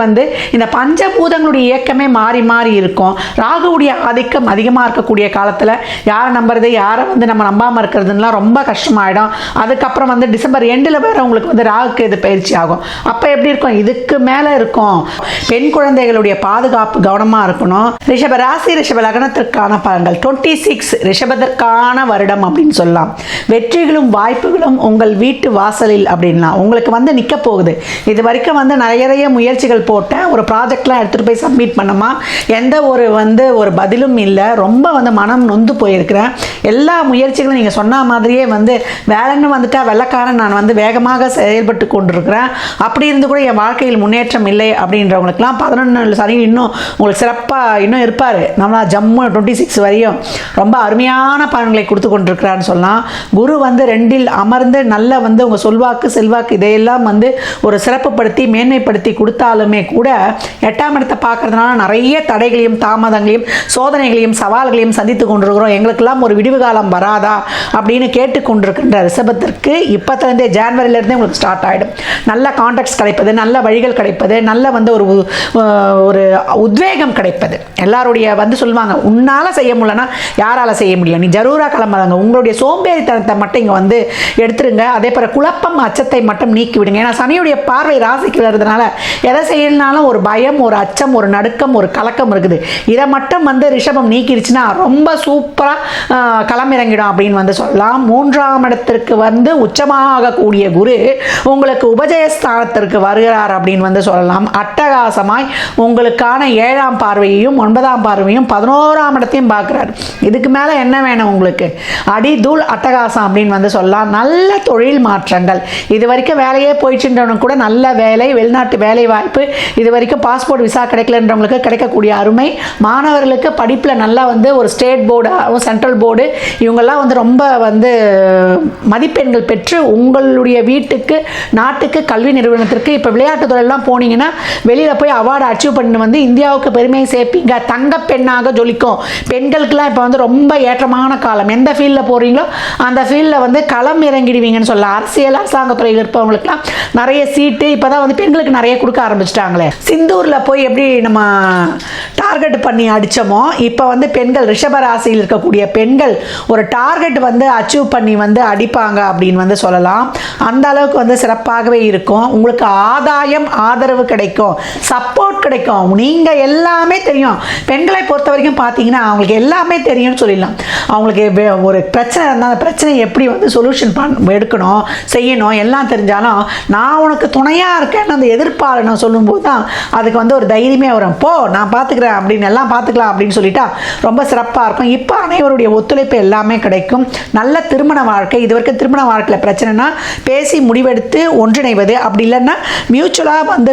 இந்த பஞ்சபூதங்களுடைய இயக்கமே மாறி மாறி இருக்கும். ராகுவுடைய ஆதிக்கம் அதிகமாக இருக்கக்கூடிய காலத்தில் யாரை நம்புறது, யாரை நம்ம நம்பாமல் இருக்கிறதுலாம் ரொம்ப கஷ்டமாயிடும். அதுக்கப்புறம் டிசம்பர் எண்டில் வேற உங்களுக்கு ராகுக்கு இது பயிற்சி ஆகும். அப்போ எப்படி இருக்கும்? இதுக்கு மேலே இருக்கும். பெண் குழந்தைகளுடைய பாதுகாப்பு கவனமாக இருக்கணும். ரிஷப ராசி, ரிஷப லக்னத்திற்கான பலன்கள் 26 ரிஷபத்திற்கான வருடம் அப்படின்னு சொல்லலாம். வெற்றிகளும் வாய்ப்புகளும் உங்கள் வீட்டு வாசலில் அப்படின்லாம் உங்களுக்கு நிற்க போகுது. இது வரைக்கும் நிறைய முயற்சிகள் போட்டேன், ஒரு ப்ராஜெக்ட்லாம் எடுத்துகிட்டு போய் சப்மிட் பண்ணமா, எந்த ஒரு பதிலும் இல்லை. ரொம்ப மனம் நொந்து போயிருக்கிறேன். எல்லா முயற்சிகளும் நீங்கள் சொன்ன மாதிரியே வேலைன்னு வந்துட்டால் வெள்ளக்காரன் நான் வேகமாக செயல்பட்டு கொண்டிருக்கிறேன். அப்படி இருந்து கூட என் வாழ்க்கையில் முன்னேற்றம் இல்லை அப்படின்றவங்களுக்குலாம் 11 சனி இன்னும் உங்களுக்கு சிறப்பாக இன்னும் இருப்பார். நம்மளா ஜம்மு 26 வரையும் ரொம்ப அருமையான பலன்களை கொடுத்து கொண்டிருக்கிறான்னு சொல்லலாம். குரு 2இல் அமர்ந்து நல்ல உங்கள் சொல்வாக்கு செல்வாக்கு இதையெல்லாம் ஒரு சிறப்புப்படுத்தி மேன்மைப்படுத்தி கொடுத்தாலுமே கூட 8ஆம் இடத்தை பார்க்கறதுனால நிறைய தடைகளையும் தாமதங்களையும் சோதனைகளையும் சவால்களையும் சந்தித்து கொண்டிருக்கிறோம். எங்களுக்கெல்லாம் ஒரு விடிவு காலம் வராதா அப்படின்னு கேட்டுக்கொண்டிருக்கின்ற ரிஷபத்திற்கு இப்போத்திலேருந்தே ஜான்வரியிலேருந்தே உங்களுக்கு ஸ்டார்ட் ஆகிடும். நல்ல கான்டாக்ட்ஸ் கிடைப்பது, நல்ல வழிகள் கிடைப்பது, நல்ல ஒரு உத்வேகம் கிடைப்பது. எல்லாருடைய சொல்லுவாங்க, உன்னால் செய்ய முடியலன்னா யாரால் செய்ய முடியும், நீ ஜரூரா கிளம்பாங்க. உங்களுடைய சோம்பேறித்தனத்தை மட்டும் இங்கே எடுத்துருங்க. அதே போல் குழப்பம் அச்சத்தை மட்டும் நீக்கி விடுங்க. ஏன்னா சனியுடைய பார்வை ராசிக்கு வருதுனால எதை செய்யணும்னாலும் ஒரு பயம், ஒரு அச்சம், ஒரு நடுக்கம், ஒரு கலக்கம் இருக்குது. இதை மட்டும் ரிஷபம் நீக்கிடுச்சுன்னா ரொம்ப சூப்பராக களமிறங்கிடும் அப்படின்னு சொல்லலாம். 3ஆம் இடத்திற்கு உச்சமாகக்கூடிய குரு உங்களுக்கு உபஜயஸ்தானத்திற்கு வருகிறார் அப்படின்னு சொல்லலாம். அட்டகாசமாய் உங்களுக்கான 7ஆம் பார்வையையும் 9ஆம் பார்வையும் 11ஆம் இடத்தையும் பார்க்குறார். இதுக்கு மேலே என்ன வேணும் உங்களுக்கு? அடி தூள் அட்டகாசம் அப்படின்னு சொல்லலாம். நல்ல தொழில் மாற்றங்கள், இது வரைக்கும் வேலையே போயிடுச்சுன்றவனுக்கு கூட நல்ல வேலை, வெளிநாட்டு வேலை வாய்ப்பு, இது வரைக்கும் பாஸ்போர்ட் விசா கிடைக்கலன்றவங்களுக்கு கிடைக்கக்கூடிய அருமை, மாணவர்களுக்கு படிப்பில் நல்லா ஒரு ஸ்டேட் போர்டு, சென்ட்ரல் போர்டு, இவங்கெல்லாம் ரொம்ப மதிப்பெண்கள் பெற்று உங்களுடைய வீட்டுக்கு, நாட்டுக்கு, கல்வி நிறுவனத்திற்கு, இப்போ விளையாட்டு துறையெல்லாம் போனீங்கன்னா வெளி வெளியில் போய் அவார்டு அச்சீவ் பண்ணி வந்து இந்தியாவுக்கு பெருமையை சேர்ப்பீங்க. தங்க பெண்ணாக ஜொலிக்கும். பெண்களுக்கெல்லாம் இப்போ வந்து ரொம்ப ஏற்றமான காலம். எந்த ஃபீல்டில் போகிறீங்களோ அந்த ஃபீல்டில் வந்து களம் இறங்கிடுவீங்கன்னு சொல்லலாம். அரசியல் அரசாங்கத்துறையில் இருப்பவங்களுக்குலாம் நிறைய சீட்டு இப்போ தான் வந்து பெண்களுக்கு நிறைய கொடுக்க ஆரம்பிச்சிட்டாங்களே. சிந்தூரில் போய் எப்படி நம்ம டார்கெட் பண்ணி அடித்தோமோ, இப்போ வந்து பெண்கள் ரிஷபராசியில் இருக்கக்கூடிய பெண்கள் ஒரு டார்கெட் வந்து அச்சீவ் பண்ணி வந்து அடிப்பாங்க அப்படின்னு வந்து சொல்லலாம். அந்த அளவுக்கு வந்து சிறப்பாகவே இருக்கும். உங்களுக்கு ஆதாயம், ஆதரவு கிடைக்கும், சப்போர்ட் கிடைக்கும். நீங்கள் எல்லாமே தெரியும். பெண்களை பொறுத்த வரைக்கும் பார்த்தீங்கன்னா அவங்களுக்கு எல்லாமே தெரியும்னு சொல்லிடலாம். அவங்களுக்கு ஒரு பிரச்சனை இருந்தால் அந்த பிரச்சனை எப்படி வந்து சொல்யூஷன் எடுக்கணும், செய்யணும் எல்லாம் தெரிஞ்சாலும் நான் உனக்கு துணையாக இருக்கேன்னு அந்த எதிர்ப்பாளனை சொல்லும்போது தான் அதுக்கு வந்து ஒரு தைரியமே வரும். போ நான் பார்த்துக்கிறேன் அப்படின்னு, எல்லாம் பார்த்துக்கலாம் அப்படின்னு சொல்லிட்டா ரொம்ப சிறப்பாக இருக்கும். இப்போ அனைவருடைய ஒத்துழைப்பு எல்லாமே கிடைக்கும். நல்ல திருமண வாழ்க்கை. இது வரைக்கும் திருமண வாழ்க்கையில் பிரச்சனைனா பேசி முடிவெடுத்து ஒன்றிணைவது, அப்படி இல்லைன்னா மியூச்சுவலாக வந்து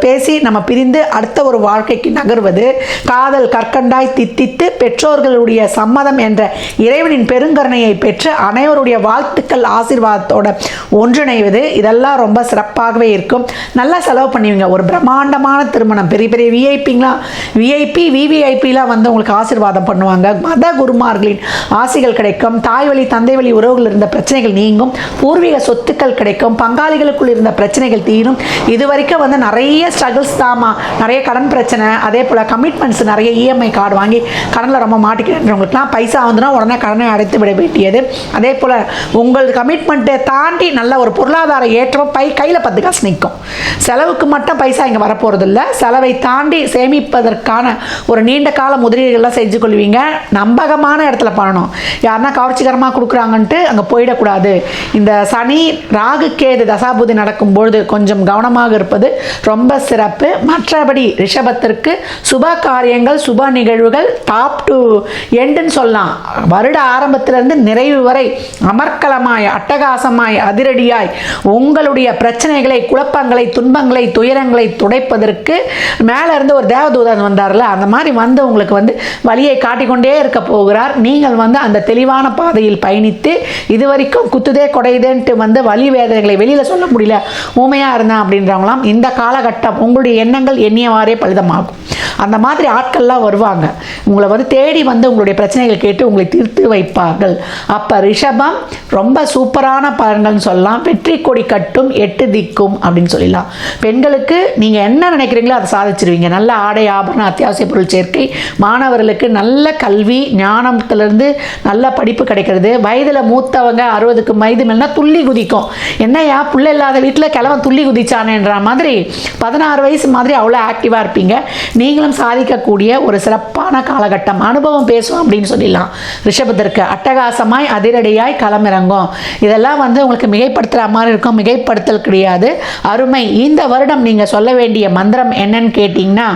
பேசி நம்ம பிரிந்து அடுத்த ஒரு வாழ்க்கைக்கு நகர்வது, காதல் கற்கண்டாய் தித்தித்து பெற்றோர்களுடைய சம்மதம் என்ற இறைவனின் பெருங்கருணையை பெற்று அனைவருடைய வாழ்த்துக்கள் ஆசீர்வாதத்தோட ஒன்றிணைவது, இதெல்லாம் ரொம்ப சிறப்பாகவே இருக்கும். நல்லா செலவு பண்ணுவீங்க. ஒரு பிரம்மாண்டமான திருமணம், பெரிய பெரிய விஐபிங்களாம், விஐபி விவிஐபிலாம் வந்து உங்களுக்கு ஆசீர்வாதம் பண்ணுவாங்க. மத குருமார்களின் ஆசைகள் கிடைக்கும். தாய் வழி தந்தை வழி உறவுகள் இருந்த பிரச்சனைகள் நீங்கும். பூர்வீக சொத்துக்கள் கிடைக்கும். பங்காளிகளுக்குள் இருந்த பிரச்சனைகள் தீரும். இது வரைக்கும் வந்து நிறைய ஸ்ட்ரகிள்ஸ் தாமா, நிறைய கடன் பிரச்சனை, அதே போல் கமிட்மெண்ட்ஸ், நிறைய இஎம்ஐ கார்டு வாங்கி கடனில் ரொம்ப மாட்டிக்கிறவங்களுக்குலாம் பைசா வந்துன்னா உடனே கடனை அடைத்து விட வேண்டியது. அதே போல் உங்கள் கமிட்மெண்ட்டை தாண்டி நல்ல ஒரு பொருளாதார ஏற்றம் கையில் 10 காசு நிற்கும். செலவுக்கு மட்டும் பைசா இங்கே வரப்போகிறது இல்லை. செலவை தாண்டி சேமிப்பதற்கான ஒரு நீண்ட கால முதலீடுகள்லாம் செஞ்சு கொள்வீங்க. நம்பகமான இடத்துல பண்ணணும். யாருன்னா கவர்ச்சிகரமாக கொடுக்குறாங்கன்ட்டு அங்கே போயிடக்கூடாது. இந்த சனி ராகு கேது தசாபுதி நடக்கும்பொழுது கொஞ்சம் கவனமாக இருப்பது ரொம்ப சிறப்பு. மற்றபடி ரிஷபத்திற்கு சுப காரியங்கள், சுப நிகழ்வுகள் டாப் டு எண்டுன்னு சொல்லலாம். வருட ஆரம்பத்திலிருந்து நிறைவு வரை அமர்க்கலமாய், அட்டகாசமாய், அதிரடியாய் உங்களுடைய பிரச்சனைகளை, குழப்பங்களை, துன்பங்களை, துயரங்களை துடைப்பதற்கு மேலே இருந்து ஒரு தேவதூதன் வந்தார்ல, அந்த மாதிரி வந்து உங்களுக்கு வந்து வழியை காட்டிக்கொண்டே இருக்க போகிறார். நீங்கள் வந்து அந்த தெளிவான பாதையில் பயணித்து இது வரைக்கும் குத்துதே கொடையுதேன்ட்டு வந்து வலி வேதனைகளை வெளியில் சொல்ல முடியல, ஊமையாக இருந்தேன் அப்படின்றவங்களாம் இந்த காலகட்டம் உங்களுடைய எண்ணங்கள் எண்ணியவாறே பலிதமாகும். அந்த மாதிரி ஆட்கள்லாம் வருவாங்க. உங்களை வந்து தேடி வந்து உங்களுடைய பிரச்சனைகள் கேட்டு உங்களை தீர்த்து வைப்பார்கள். அப்போ ரிஷபம் ரொம்ப சூப்பரான பலன்கள்னு சொல்லலாம். வெற்றி கொடி கட்டும் 8 திக்கும் அப்படின்னு சொல்லலாம். பெண்களுக்கு நீங்கள் என்ன நினைக்கிறீங்களோ அதை சாதிச்சிருவீங்க. நல்ல ஆடை ஆபரணம், அத்தியாவசிய பொருள் சேர்க்கை, மாணவர்களுக்கு நல்ல கல்வி ஞானத்திலிருந்து நல்ல படிப்பு கிடைக்கிறது. வயதில் மூத்தவங்க 60க்கு வயது மேலே துள்ளி குதிக்கும். என்னையா புள்ள இல்லாத வீட்டில் கிழவன் துள்ளி குதிச்சானேன்ற மாதிரி 16 வயசு மாதிரி அவ்வளோ ஆக்டிவாக இருப்பீங்க. நீங்களும் சாதிக்கக்கூடிய ஒரு சிறப்பான காலகட்டம். அனுபவம் பேசும் அப்படின்னு சொல்லிடலாம். ரிஷபத்திற்கு அட்டகாசமாய் அதிரடியாய் களமிறங்கும். இதெல்லாம் வந்து உங்களுக்கு மிகைப்படுத்துகிற மாதிரி இருக்கும். மிகைப்படுத்தல் கிடையாது, அருமை. இந்த வருடம் நீங்கள் சொல்ல வேண்டிய மந்திரம் என்னன்னு கேட்டிங்கன்னா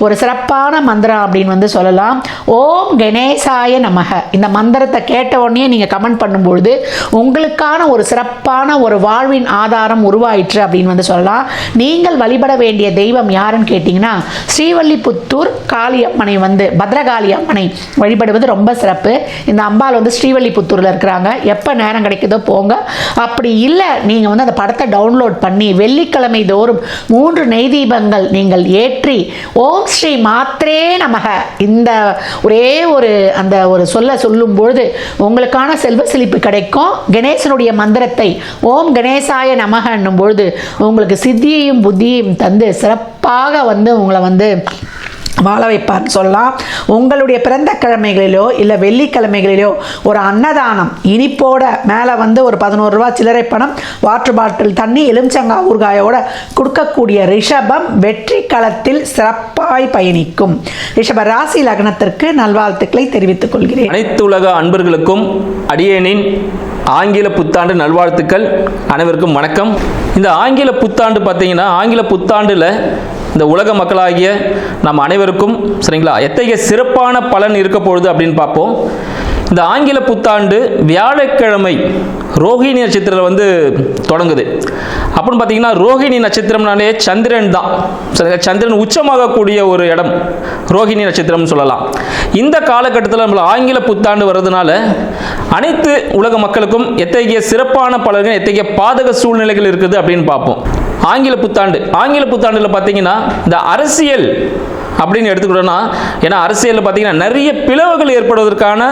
ஒரு சிறப்பான மந்திரம் அப்படின்னு வந்து சொல்லலாம். ஓம் கணேசாய நமக. இந்த மந்திரத்தை கேட்ட உடனே நீங்கள் கமெண்ட் பண்ணும்பொழுது உங்களுக்கான ஒரு சிறப்பான ஒரு வாழ்வின் ஆதாரம் உருவாயிற்று அப்படின்னு வந்து சொல்லலாம். நீங்கள் வழிபட வேண்டிய தெய்வம் யாருன்னு கேட்டிங்கன்னா ஸ்ரீவல்லிபுத்தூர் காளியம்மனை வந்து பத்ரகாளி அம்மனை வழிபடுவது ரொம்ப சிறப்பு. இந்த அம்பாள் வந்து ஸ்ரீவல்லிபுத்தூரில் இருக்கிறாங்க. எப்போ நேரம் கிடைக்குதோ போங்க. அப்படி இல்லை நீங்கள் வந்து அந்த படத்தை டவுன்லோட் பண்ணி வெள்ளிக்கிழமை தோறும் 3 நெய் தீபங்கள் நீங்கள் ஏற்றி ஓம் ஸ்ரீ மாத்ரே நமக இந்த ஒரே ஒரு அந்த ஒரு சொல்லும்பொழுது உங்களுக்கான செல்வ செழிப்பு கிடைக்கும். கணேசனுடைய மந்திரத்தை ஓம் கணேசாய நமக என்னும் பொழுது உங்களுக்கு சித்தியையும் புத்தியையும் தந்து சிறப்பாக வந்து உங்களை வந்து வாழ வைப்பார்னு சொல்லலாம். உங்களுடைய பிறந்த கிழமைகளிலோ இல்லை வெள்ளிக்கிழமைகளிலோ ஒரு அன்னதானம் இனிப்போட மேலே வந்து ஒரு 11 ரூபா சில்லறை பணம், வாட்டர் பாட்டில் தண்ணி, எலுமிச்சங்கா ஊறுகாயோட கொடுக்கக்கூடிய ரிஷபம் வெற்றி களத்தில் சிறப்பாய் பயணிக்கும். ரிஷப ராசி லக்னத்திற்கு நல்வாழ்த்துக்களை தெரிவித்துக் கொள்கிறேன். அனைத்து உலக அன்பர்களுக்கும் அடியேனின் ஆங்கில புத்தாண்டு நல்வாழ்த்துக்கள். அனைவருக்கும் வணக்கம். இந்த ஆங்கில புத்தாண்டு பார்த்தீங்கன்னா ஆங்கில புத்தாண்டில் இந்த உலக மக்களாகிய நம் அனைவருக்கும் சரிங்களா எத்தகைய சிறப்பான பலன் இருக்க போகுது அப்படின்னு பார்ப்போம். இந்த ஆங்கில புத்தாண்டு வியாழக்கிழமை ரோஹிணி நட்சத்திரத்தில் வந்து தொடங்குது. அப்படின்னு பார்த்தீங்கன்னா ரோஹிணி நட்சத்திரம்னாலே சந்திரன் தான். சந்திரன் உச்சமாகக்கூடிய ஒரு இடம் ரோஹிணி நட்சத்திரம்னு சொல்லலாம். இந்த காலகட்டத்தில் நம்மள ஆங்கில புத்தாண்டு வர்றதுனால அனைத்து உலக மக்களுக்கும் எத்தகைய சிறப்பான பலன்கள், எத்தகைய பாதக சூழ்நிலைகள் இருக்குது அப்படின்னு பார்ப்போம். ஆங்கில புத்தாண்டில் பார்த்தீங்கன்னா இந்த அரசியல் அப்படின்னு எடுத்துக்கிட்டோம்னா, ஏன்னா அரசியலில் பார்த்தீங்கன்னா நிறைய பிளவுகள் ஏற்படுவதற்கான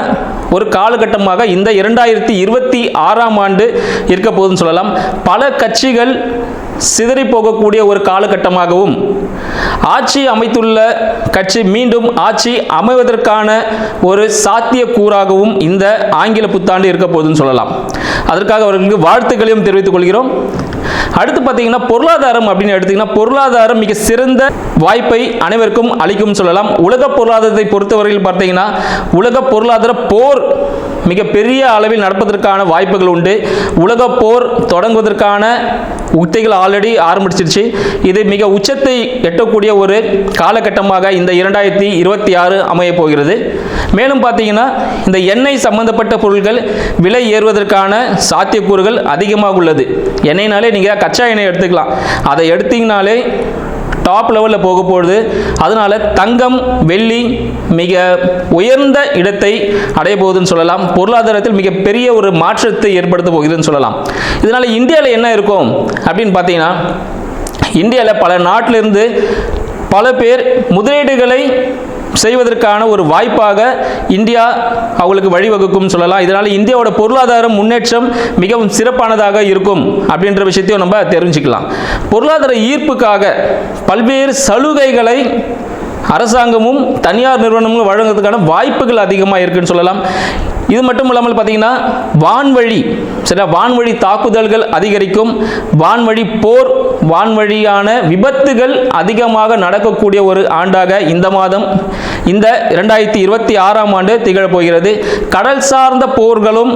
ஒரு காலகட்டமாக இந்த 2026ஆம் ஆண்டு இருக்க போகுதுன்னு சொல்லலாம். பல கட்சிகள் சிதறி போகக்கூடிய ஒரு காலகட்டமாகவும், ஆட்சி அமைத்துள்ள கட்சி மீண்டும் ஆட்சி அமைவதற்கான ஒரு சாத்தியக்கூறாகவும் இந்த ஆங்கில புத்தாண்டு இருக்க போகுதுன்னு சொல்லலாம். அதற்காக அவர்களுக்கு வாழ்த்துக்களையும் தெரிவித்துக் கொள்கிறோம். அடுத்து பார்த்தீங்கன்னா பொருளாதாரம் அப்படின்னு எடுத்தீங்கன்னா, பொருளாதாரம் மிக சிறந்த வாய்ப்பை அனைவருக்கும் அளிக்கும் சொல்லலாம். உலக பொருளாதாரத்தை பொறுத்தவரையில் பார்த்தீங்கன்னா, உலக பொருளாதார போர் மிக பெரிய அளவில் நடப்பதற்கான வாய்ப்புகள் உண்டு. உலக போர் தொடங்குவதற்கான உத்திகள் ஆல்ரெடி ஆரம்பிச்சிருச்சு. இது மிக உச்சத்தை எட்டக்கூடிய ஒரு காலகட்டமாக இந்த 2026 அமைய போகிறது. மேலும் பார்த்தீங்கன்னா, இந்த எண்ணெய் சம்பந்தப்பட்ட பொருட்கள் விலை ஏறுவதற்கான சாத்தியக்கூறுகள் அதிகமாக உள்ளது. எண்ணெய்னாலே நீங்கள் கச்சா எண்ணெய் எடுத்துக்கலாம், அதை எடுத்தீங்கனாலே டாப் லெவலில் போக போகுது. அதனால தங்கம், வெள்ளி மிக உயர்ந்த இடத்தை அடைய போகுதுன்னு சொல்லலாம். பொருளாதாரத்தில் மிகப்பெரிய ஒரு மாற்றத்தை ஏற்படுத்த போகுதுன்னு சொல்லலாம். இதனால இந்தியாவில் என்ன இருக்கும் அப்படின்னு பார்த்தீங்கன்னா, இந்தியாவில் பல நாட்டிலிருந்து பல பேர் முதலீடுகளை செய்வதற்கான ஒரு வாய்ப்பாக இந்தியா அவங்களுக்கு வழிவகுக்கும் சொல்லலாம். இதனால் இந்தியாவோட பொருளாதார முன்னேற்றம் மிகவும் சிறப்பானதாக இருக்கும் அப்படின்ற விஷயத்தையும் நம்ம தெரிஞ்சுக்கலாம். பொருளாதார ஈர்ப்புக்காக பல்வேறு சலுகைகளை அரசாங்கமும் தனியார் நிறுவனமும் வழங்குவதற்கான வாய்ப்புகள் அதிகமாக இருக்குன்னு சொல்லலாம். இது மட்டும் இல்லாமல் பார்த்தீங்கன்னா, வான்வழி தாக்குதல்கள் அதிகரிக்கும். வான்வழி போர், வான்வழியான விபத்துகள் அதிகமாக நடக்கக்கூடிய ஒரு ஆண்டாக இந்த மாதம், இந்த 2026ஆம் ஆண்டு திகழப் போகிறது. கடல் சார்ந்த போர்களும்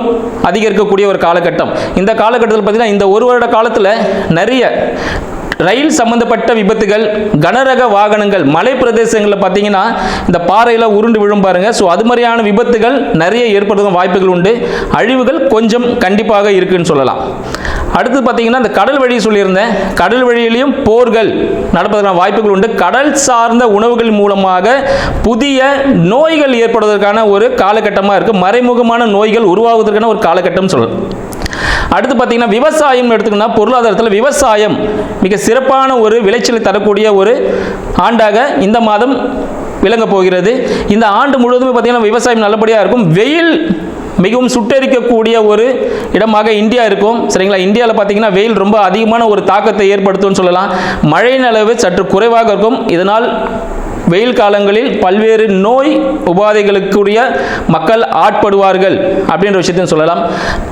அதிகரிக்கக்கூடிய ஒரு காலகட்டம். இந்த காலகட்டத்தில் பார்த்தீங்கன்னா, இந்த ஒரு வருட காலத்தில் நிறைய ரயில் சம்பந்தப்பட்ட விபத்துகள், கனரக வாகனங்கள், மலை பிரதேசங்களில் பார்த்தீங்கன்னா இந்த பாறையில் உருண்டு விழும் பாருங்க. ஸோ அது மாதிரியான விபத்துகள் நிறைய ஏற்படுத்தும் வாய்ப்புகள் உண்டு. அழிவுகள் கொஞ்சம் கண்டிப்பாக இருக்குன்னு சொல்லலாம். அடுத்து பார்த்தீங்கன்னா, இந்த கடல் வழி சொல்லியிருந்தேன், கடல் வழியிலையும் போர்கள் நடப்பதற்கான வாய்ப்புகள் உண்டு. கடல் சார்ந்த உணவுகள் மூலமாக புதிய நோய்கள் ஏற்படுவதற்கான ஒரு காலகட்டமாக இருக்குது. மறைமுகமான நோய்கள் உருவாவதற்கான ஒரு காலகட்டம் சொல்லலாம். அடுத்து பார்த்தீங்கன்னா, விவசாயம் எடுத்துக்கினா, பொருளாதாரத்தில் விவசாயம் மிக சிறப்பான ஒரு விளைச்சலை தரக்கூடிய ஒரு ஆண்டாக இந்த மாதம் விளங்க போகிறது. இந்த ஆண்டு முழுவதுமே பார்த்தீங்கன்னா விவசாயம் நல்லபடியாக இருக்கும். வெயில் மிகவும் சுட்டெரிக்கக்கூடிய ஒரு இடமாக இந்தியா இருக்கும். சரிங்களா? இந்தியாவில் பார்த்தீங்கன்னா வெயில் ரொம்ப அதிகமான ஒரு தாக்கத்தை ஏற்படுத்தும்னு சொல்லலாம். மழையின் அளவு சற்று குறைவாக இருக்கும். இதனால் வெயில் காலங்களில் பல்வேறு நோய் உபாதைகளுக்குரிய மக்கள் ஆட்படுவார்கள் அப்படின்ற விஷயத்தையும் சொல்லலாம்.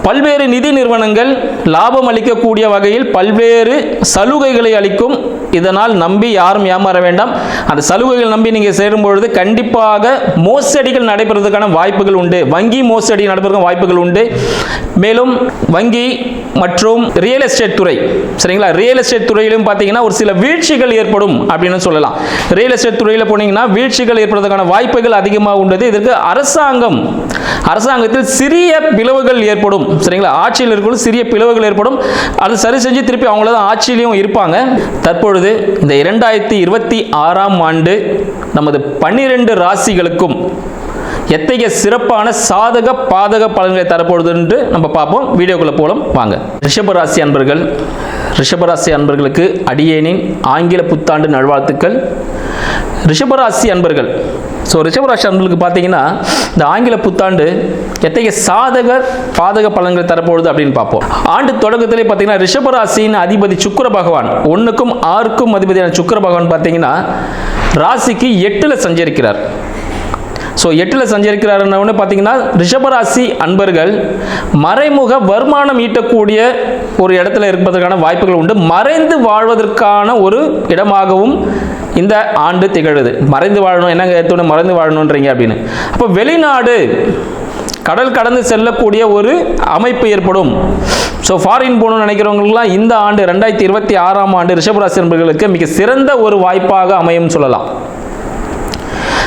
பல்வேறு நிதி நிறுவனங்கள் லாபம் அளிக்கக்கூடிய வகையில் பல்வேறு சலுகைகளை அளிக்கும். இதனால் நம்பி யாரும் ஏமாற வேண்டாம். அந்த சலுகைகள் நம்பி நீங்கள் சேரும் பொழுது கண்டிப்பாக மோசடிகள் நடைபெறுவதற்கான வாய்ப்புகள் உண்டு. வங்கி மோசடி நடைபெறுவதற்கான வாய்ப்புகள் உண்டு. மேலும் வங்கி மற்றும் ரியல் எஸ்டேட் துறை, சரிங்களா, ரியல் எஸ்டேட் துறையிலும் பார்த்தீங்கன்னா ஒரு சில வீழ்ச்சிகள் ஏற்படும் அப்படின்னு சொல்லலாம். ரியல் எஸ்டேட் துறையில் போனீங்கன்னா வீழ்ச்சிகள் ஏற்படுவதற்கான வாய்ப்புகள் அதிகமாக உள்ளது. இதற்கு அரசாங்கத்தில் சிறிய பிளவுகள் ஏற்படும். சரிங்களா? ஆட்சியில் இருக்கும் சிறிய பிளவுகள் ஏற்படும். அது சரி செஞ்சு திருப்பி அவங்கள தான் ஆட்சியிலையும் இருப்பாங்க. தற்பொழுது இந்த 2026ஆம் ஆண்டு நமது 12 ராசிகளுக்கும் எத்தகைய சிறப்பான சாதக பாதக பலன்களை தரப்போகுது என்று நம்ம பார்ப்போம். வீடியோக்குள்ள போலாம் வாங்க. ரிஷபராசி அன்பர்களுக்கு அடியேனின் ஆங்கில புத்தாண்டு நல்வாழ்த்துக்கள். ரிஷபராசி அன்பர்கள், ரிஷபராசி அன்பர்களுக்கு பார்த்தீங்கன்னா இந்த ஆங்கில புத்தாண்டு எத்தகைய சாதக பாதக பலன்களை தரப்போகுது அப்படின்னு பார்ப்போம். ஆண்டு தொடக்கத்திலே பார்த்தீங்கன்னா ரிஷபராசியின் அதிபதி சுக்கிர பகவான், 1க்கும் 6க்கும் அதிபதியான சுக்கிர பகவான் பார்த்தீங்கன்னா ராசிக்கு 8ல் சஞ்சரிக்கிறார். 8ல் சஞ்சரிக்கிறாருன்னு பார்த்தீங்கன்னா ரிஷபராசி அன்பர்கள் மறைமுக வருமானம் ஈட்டக்கூடிய ஒரு இடத்துல இருப்பதற்கான வாய்ப்புகள் உண்டு. மறைந்து வாழ்வதற்கான ஒரு இடமாகவும் இந்த ஆண்டு திகழுது. மறைந்து வாழணும், என்னங்க எடுத்தோன்னு மறைந்து வாழணுன்றீங்க அப்படின்னு. அப்போ வெளிநாடு, கடல் கடந்து செல்லக்கூடிய ஒரு அமைப்பு ஏற்படும். ஃபாரின் போகணும்னு நினைக்கிறவங்களுக்குலாம் இந்த ஆண்டு 2026ஆம் ஆண்டு ரிஷபராசி அன்பர்களுக்கு மிக சிறந்த ஒரு வாய்ப்பாக அமையும் சொல்லலாம்.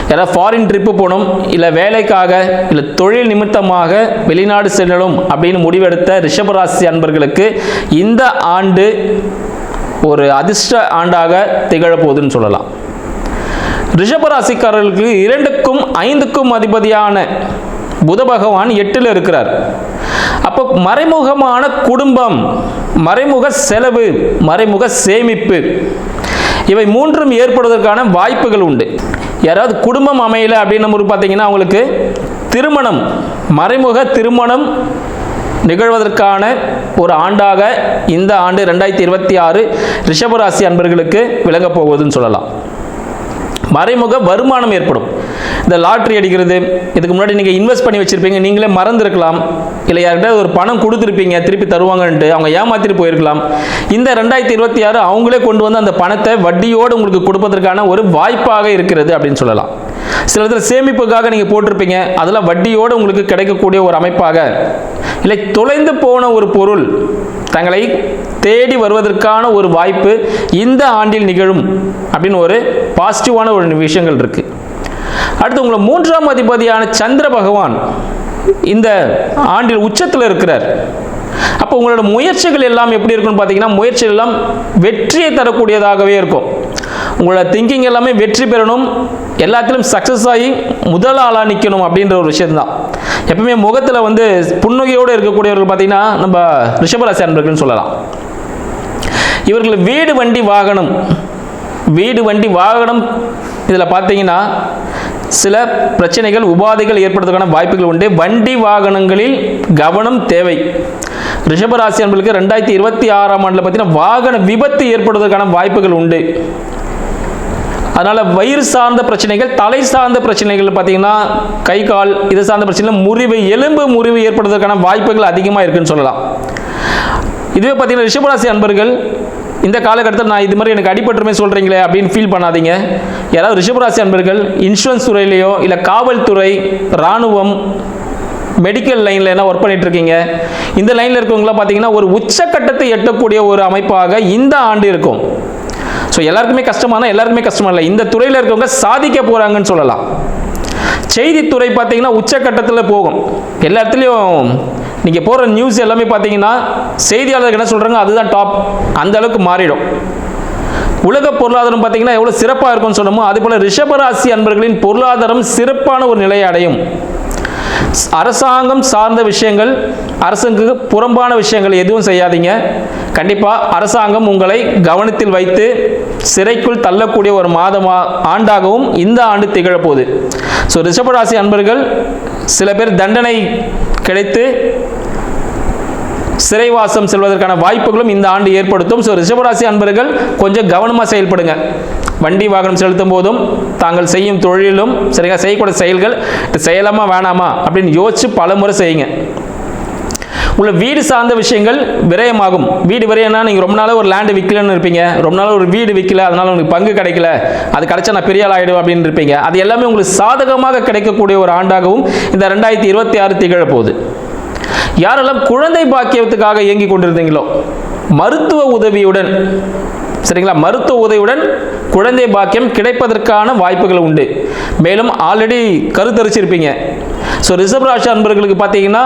யாராவது ஃபாரின் ட்ரிப்பு போகணும், இல்லை வேலைக்காக, இல்லை தொழில் நிமித்தமாக வெளிநாடு செல்லணும் அப்படின்னு முடிவெடுத்த ரிஷபராசி அன்பர்களுக்கு இந்த ஆண்டு ஒரு அதிர்ஷ்ட ஆண்டாக திகழப்போகுதுன்னு சொல்லலாம். ரிஷபராசிக்காரர்களுக்கு 2க்கும் 5க்கும் அதிபதியான புத பகவான் 8ல் இருக்கிறார். அப்போ மறைமுகமான குடும்பம், மறைமுக செலவு, மறைமுக சேமிப்பு, இவை மூன்றும் ஏற்படுவதற்கான வாய்ப்புகள் உண்டு. யாராவது குடும்பம் அமையல அப்படின்னு நம்ம பார்த்தீங்கன்னா அவங்களுக்கு திருமணம், மறைமுக திருமணம் நிகழ்வதற்கான ஒரு ஆண்டாக இந்த ஆண்டு 2026 ரிஷபராசி அன்பர்களுக்கு விளங்கப் போகுதுன்னு சொல்லலாம். மறைமுக வருமானம் ஏற்படும். இந்த லாட்ரி அடிக்கிறது, இதுக்கு முன்னாடி நீங்கள் இன்வெஸ்ட் பண்ணி வச்சுருப்பீங்க, நீங்களே மறந்துருக்கலாம், இல்லை யார்கிட்ட ஒரு பணம் கொடுத்துருப்பீங்க திருப்பி தருவாங்கன்ட்டு அவங்க ஏமாற்றிட்டு போயிருக்கலாம். இந்த 2026 அவங்களே கொண்டு வந்து அந்த பணத்தை வட்டியோடு உங்களுக்கு கொடுப்பதற்கான ஒரு வாய்ப்பாக இருக்கிறது அப்படின்னு சொல்லலாம். சில இடத்துல சேமிப்புக்காக நீங்கள் போட்டிருப்பீங்க, அதெல்லாம் வட்டியோடு உங்களுக்கு கிடைக்கக்கூடிய ஒரு அமைப்பாக, இல்லை தொலைந்து போன ஒரு பொருள் தங்களை தேடி வருவதற்கான ஒரு வாய்ப்பு இந்த ஆண்டில் நிகழும் அப்படின்னு ஒரு பாசிட்டிவான ஒரு விஷயங்கள் இருக்கு. அடுத்து உங்களை 3ஆம் அதிபதியான சந்திர பகவான் இந்த ஆண்டில் உச்சத்தில் இருக்கிறார். அப்போ உங்களோட முயற்சிகள் எல்லாம் எப்படி இருக்குன்னு பார்த்தீங்கன்னா, முயற்சிகள் எல்லாம் வெற்றியை தரக்கூடியதாகவே இருக்கும். உங்களோட திங்கிங் எல்லாமே வெற்றி பெறணும், எல்லாத்திலும் சக்ஸஸ் ஆகி முதல் ஆளாக நிற்கணும் அப்படின்ற ஒரு விஷயம்தான். எப்பவுமே முகத்தில் வந்து புன்னகையோடு இருக்கக்கூடியவர்கள் பார்த்தீங்கன்னா நம்ம ரிஷபராசி அன்பர்கள்னு சொல்லலாம். இவர்கள் வீடு வண்டி வாகனம், வீடு வண்டி வாகனம் இதில் பார்த்தீங்கன்னா சில பிரச்சனைகள் உபாதைகள் ஏற்படுவதற்கான வாய்ப்புகள் உண்டு. வண்டி வாகனங்களில் கவனம் தேவை. ரிஷபராசி அன்பர்களுக்கு 2026ஆம் ஆண்டில் பார்த்தீங்கன்னா வாகன விபத்து ஏற்படுவதற்கான வாய்ப்புகள் உண்டு. அதனால் வயிறு சார்ந்த பிரச்சனைகள், தலை சார்ந்த பிரச்சனைகள் பார்த்தீங்கன்னா கை கால் இது சார்ந்த பிரச்சனைகள், முறிவு, எலும்பு முறிவு ஏற்படுவதற்கான வாய்ப்புகள் அதிகமாக இருக்குன்னு சொல்லலாம். இதுவே பார்த்தீங்கன்னா ரிஷபராசி அன்பர்கள் இந்த காலகட்டத்தில் நான் இது மாதிரி எனக்கு அடிபட்டுமே சொல்கிறீங்களே அப்படின்னு ஃபீல் பண்ணாதீங்க. யாராவது ரிஷபராசி அன்பர்கள் இன்சூரன்ஸ் துறையிலையோ இல்லை காவல்துறை, இராணுவம், மெடிக்கல் லைனில் என்ன ஒர்க் பண்ணிட்டு இருக்கீங்க, இந்த லைனில் இருக்கவங்களாம் பார்த்தீங்கன்னா ஒரு உச்சக்கட்டத்தை எட்டக்கூடிய ஒரு அமைப்பாக இந்த ஆண்டு இருக்கும். ஸோ எல்லாருக்குமே கஷ்டமான, எல்லாருக்குமே கஷ்டமா இல்லை, இந்த துறையில் இருக்கவங்க சாதிக்க போகிறாங்கன்னு சொல்லலாம். செய்தித்துறை பார்த்தீங்கன்னா உச்சக்கட்டத்தில் போகும். எல்லா இடத்துலையும் நீங்கள் போகிற நியூஸ் எல்லாமே பார்த்தீங்கன்னா செய்தியாளர்கள் என்ன சொல்கிறாங்க அதுதான் டாப், அந்த அளவுக்கு மாறிடும். உலக பொருளாதாரம் பார்த்தீங்கன்னா எவ்வளோ சிறப்பாக இருக்கும்னு சொன்னோமோ அதுபோல் ரிஷபராசி அன்பர்களின் பொருளாதாரம் சிறப்பான ஒரு நிலையை அடையும். அரசாங்கம் சார்ந்த விஷயங்கள், அரசுக்கு புறம்பான விஷயங்கள் எதுவும் செய்யாதீங்க. கண்டிப்பாக அரசாங்கம் உங்களை கவனத்தில் வைத்து சிறைக்குள் தள்ளக்கூடிய ஒரு ஆண்டாகவும் இந்த ஆண்டு திகழப்போகுது. ஸோ ரிஷபராசி அன்பர்கள் சில பேர் தண்டனை கிடைத்து சிறைவாசம் செல்வதற்கான வாய்ப்புகளும் இந்த ஆண்டு ஏற்படுத்தும். ஸோ ரிஷபராசி அன்பர்கள் கொஞ்சம் கவனமாக செயல்படுங்க. வண்டி வாகனம் செலுத்தும் போதும், தாங்கள் செய்யும் தொழிலும் சரிங்க, செய்யக்கூடிய செயல்கள் செய்யலாமா வேணாமா அப்படின்னு யோசிச்சு பல முறை செய்யுங்க. உள்ள வீடு சார்ந்த விஷயங்கள் விரயமாகும். வீடு விரயம்னா நீங்கள் ரொம்ப நாளாக ஒரு லேண்டு விற்கலன்னு இருப்பீங்க, ரொம்ப நாளாக ஒரு வீடு விற்கல, அதனால உங்களுக்கு பங்கு கிடைக்கல, அது கிடைச்சா நான் பெரிய ஆள் ஆகிடும் அப்படின்னு இருப்பீங்க. அது எல்லாமே உங்களுக்கு சாதகமாக கிடைக்கக்கூடிய ஒரு ஆண்டாகவும் இந்த 2026 திகழப்போகுது. யாரெல்லாம் குழந்தை பாக்கியத்துக்காக இயங்கி கொண்டிருந்தீங்களோ மருத்துவ உதவியுடன், சரிங்களா, மருத்துவ உதவியுடன் குழந்தை பாக்கியம் கிடைப்பதற்கான வாய்ப்புகள் உண்டு. மேலும் ஆல்ரெடி கருத்தரிச்சிருப்பீங்க. ஸோ ரிஷபராசி அன்பர்களுக்கு பார்த்தீங்கன்னா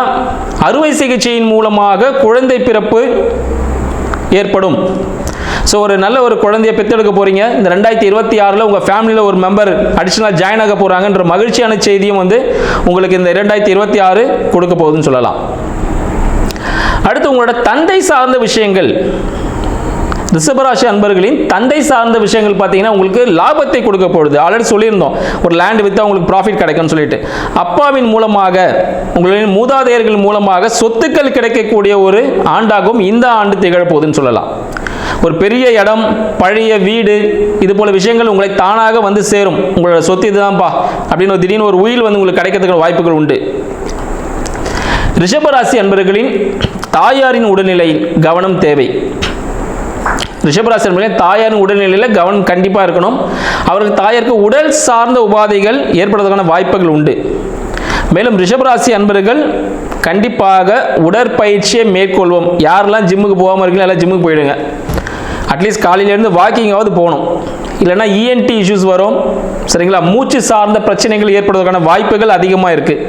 அறுவை சிகிச்சையின் மூலமாக குழந்தை பிறப்பு ஏற்படும். ஸோ ஒரு நல்ல ஒரு குழந்தையை பெற்றெடுக்க போகிறீங்க. இந்த 2026 உங்கள் ஃபேமிலியில் ஒரு மெம்பர் அடிஷனலாக ஜாயின் ஆக போகிறாங்கன்ற மகிழ்ச்சியான செய்தியும் வந்து உங்களுக்கு இந்த 2026 கொடுக்க போகுதுன்னு சொல்லலாம். அடுத்து உங்களோட தந்தை சார்ந்த விஷயங்கள், ரிஷபராசி அன்பர்களின் தந்தை சார்ந்த விஷயங்கள் பார்த்தீங்கன்னா உங்களுக்கு லாபத்தை கொடுக்க போகுது. ஆல்ரெடி சொல்லியிருந்தோம் ஒரு லேண்ட் விற்றா உங்களுக்கு ப்ராஃபிட் கிடைக்கும்னு சொல்லிட்டு. அப்பாவின் மூலமாக, உங்களின் மூதாதையர்கள் மூலமாக சொத்துக்கள் கிடைக்கக்கூடிய ஒரு ஆண்டாகவும் இந்த ஆண்டு திகழப்போகுதுன்னு சொல்லலாம். ஒரு பெரிய இடம், பழைய வீடு, இது போல விஷயங்கள் உங்களை தானாக வந்து சேரும். உங்களோட சொத்து இதுதான்ப்பா அப்படின்னு ஒரு திடீர்னு ஒரு உயில் வந்து உங்களுக்கு கிடைக்கிறதுக்கு வாய்ப்புகள் உண்டு. ரிஷபராசி அன்பர்களின் தாயாரின் உடல்நிலையில் கவனம் தேவை. ரிஷபராசி அன்பர்களின் தாயாரின் உடல்நிலையில் கவனம் கண்டிப்பாக இருக்கணும். அவர்கள் தாயாருக்கு உடல் சார்ந்த உபாதைகள் ஏற்படுவதற்கான வாய்ப்புகள் உண்டு. மேலும் ரிஷபராசி அன்பர்கள் கண்டிப்பாக உடற்பயிற்சியை மேற்கொள்வோம். யாரெல்லாம் ஜிம்முக்கு போகாமல் இருக்கீங்களோ எல்லாம் ஜிம்முக்கு போயிடுங்க. அட்லீஸ்ட் காலையிலேருந்து வாக்கிங்காவது போகணும். இல்லைன்னா இஎன்டி இஷ்யூஸ் வரும், சரிங்களா, மூச்சு சார்ந்த பிரச்சனைகள் ஏற்படுவதற்கான வாய்ப்புகள் அதிகமாக இருக்குது.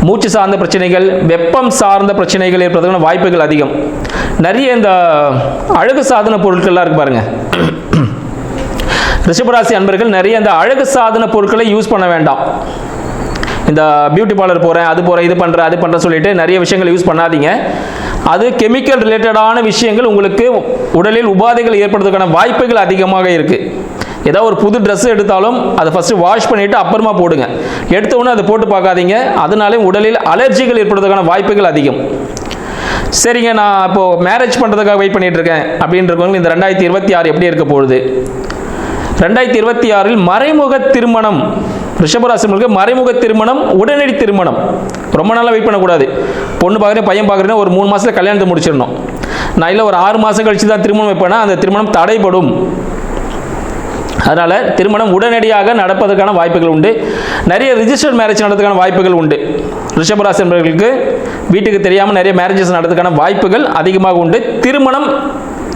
மூச்சு சார்ந்த பிரச்சனைகள், வெப்பம் சார்ந்த பிரச்சனைகள் ஏற்படுவதற்கான வாய்ப்புகள் அதிகம். நிறைய இந்த அழகு சாதன பொருட்கள்லாம் இருக்கு பாருங்க. ரிஷபராசி அன்பர்கள் நிறைய இந்த அழகு சாதன பொருட்களை யூஸ் பண்ண வேண்டாம். இந்த பியூட்டி பார்லர் போகிறேன், அது போகிறேன், இது பண்ணுறேன், அது பண்ணுறேன் சொல்லிட்டு நிறைய விஷயங்கள் யூஸ் பண்ணாதீங்க. அது கெமிக்கல் ரிலேட்டடான விஷயங்கள் உங்களுக்கு உடலில் உபாதைகள் ஏற்படுறதுக்கான வாய்ப்புகள் அதிகமாக இருக்குது. ஏதாவது ஒரு புது ட்ரெஸ் எடுத்தாலும் அதை ஃபஸ்ட்டு வாஷ் பண்ணிவிட்டு அப்புறமா போடுங்க. எடுத்த உடனே அதை போட்டு பார்க்காதீங்க. அதனாலே உடலில் அலர்ஜிகள் ஏற்படுறதுக்கான வாய்ப்புகள் அதிகம். சரிங்க, நான் இப்போது மேரேஜ் பண்ணுறதுக்காக வெயிட் பண்ணிகிட்டு இருக்கேன் அப்படின்றவங்க இந்த 2026 எப்படி இருக்க போகுது? 2026 மறைமுக திருமணம், ரிஷபராசிக்கு மறைமுக திருமணம், உடனடி திருமணம். ரொம்ப நாளாக வெயிட் பண்ணக்கூடாது. பொண்ணு பார்க்குறேன், பையன் பார்க்குறேன், ஒரு 3 மாதத்தில் கல்யாணத்தை முடிச்சிடணும். நான் இல்லை ஒரு 6 மாதம் கழிச்சு தான் திருமணம் வைப்பேன்னா அந்த திருமணம் தடைப்படும். அதனால் திருமணம் உடனடியாக நடப்பதற்கான வாய்ப்புகள் உண்டு. நிறைய ரிஜிஸ்டர்ட் மேரேஜ் நடத்துக்கான வாய்ப்புகள் உண்டு. ரிஷபராசி என்பவர்களுக்கு வீட்டுக்கு தெரியாமல் நிறைய மேரேஜஸ் நடத்துக்கான வாய்ப்புகள் அதிகமாக உண்டு. திருமணம்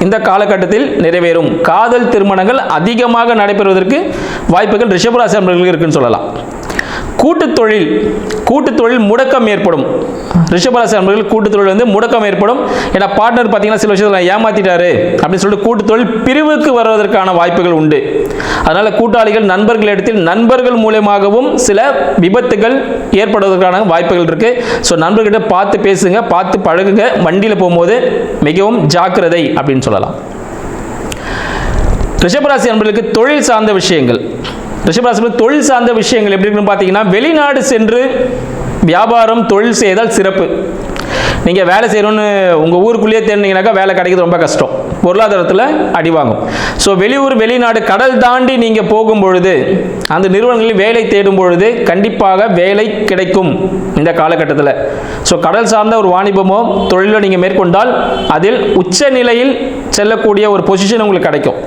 இந்த காலகட்டத்தில் நிறைவேறும். காதல் திருமணங்கள் அதிகமாக நடைபெறுவதற்கு வாய்ப்புகள் ரிஷபராசி என்பவர்களுக்கு இருக்குன்னு சொல்லலாம். கூட்டுத் தொழில் முடக்கம் ஏற்படும். ரிஷபராசி என்பவர்கள் கூட்டுத் தொழில் வந்து முடக்கம் ஏற்படும். ஏன்னா பார்ட்னர் பார்த்தீங்கன்னா சில விஷயத்தில் ஏமாத்திட்டாரு அப்படின்னு சொல்லிட்டு கூட்டுத் தொழில் பிரிவுக்கு வருவதற்கான வாய்ப்புகள் உண்டு. அதனால கூட்டாளிகள் நண்பர்களிடத்தில் நண்பர்கள் மூலமாகவும் சில விபத்துகள் ஏற்படுவதற்கான வாய்ப்புகள் இருக்கு. ஸோ நண்பர்கிட்ட பார்த்து பேசுங்க, பார்த்து பழகுங்க. வண்டியில் போகும்போது மிகவும் ஜாக்கிரதை அப்படின்னு சொல்லலாம். ரிஷபராசி என்பவர்களுக்கு தொழில் சார்ந்த விஷயங்கள், ரிஷபராசி தொழில் சார்ந்த விஷயங்கள் எப்படி இருக்குன்னு பார்த்தீங்கன்னா, வெளிநாடு சென்று வியாபாரம் தொழில் செய்தால் சிறப்பு. நீங்கள் வேலை செய்யணும்னு உங்கள் ஊருக்குள்ளேயே தேடினீங்கன்னாக்கா வேலை கிடைக்கிறது ரொம்ப கஷ்டம், பொருளாதாரத்தில் அடிவாங்கும். ஸோ வெளியூர் வெளிநாடு கடல் தாண்டி நீங்கள் போகும் பொழுது, அந்த நிறுவனங்களில் வேலை தேடும் பொழுது கண்டிப்பாக வேலை கிடைக்கும் இந்த காலகட்டத்தில். ஸோ கடல் சார்ந்த ஒரு வாணிபமோ தொழிலோ நீங்கள் மேற்கொண்டால் அதில் உச்ச நிலையில் செல்லக்கூடிய ஒரு பொசிஷன் உங்களுக்கு கிடைக்கும்.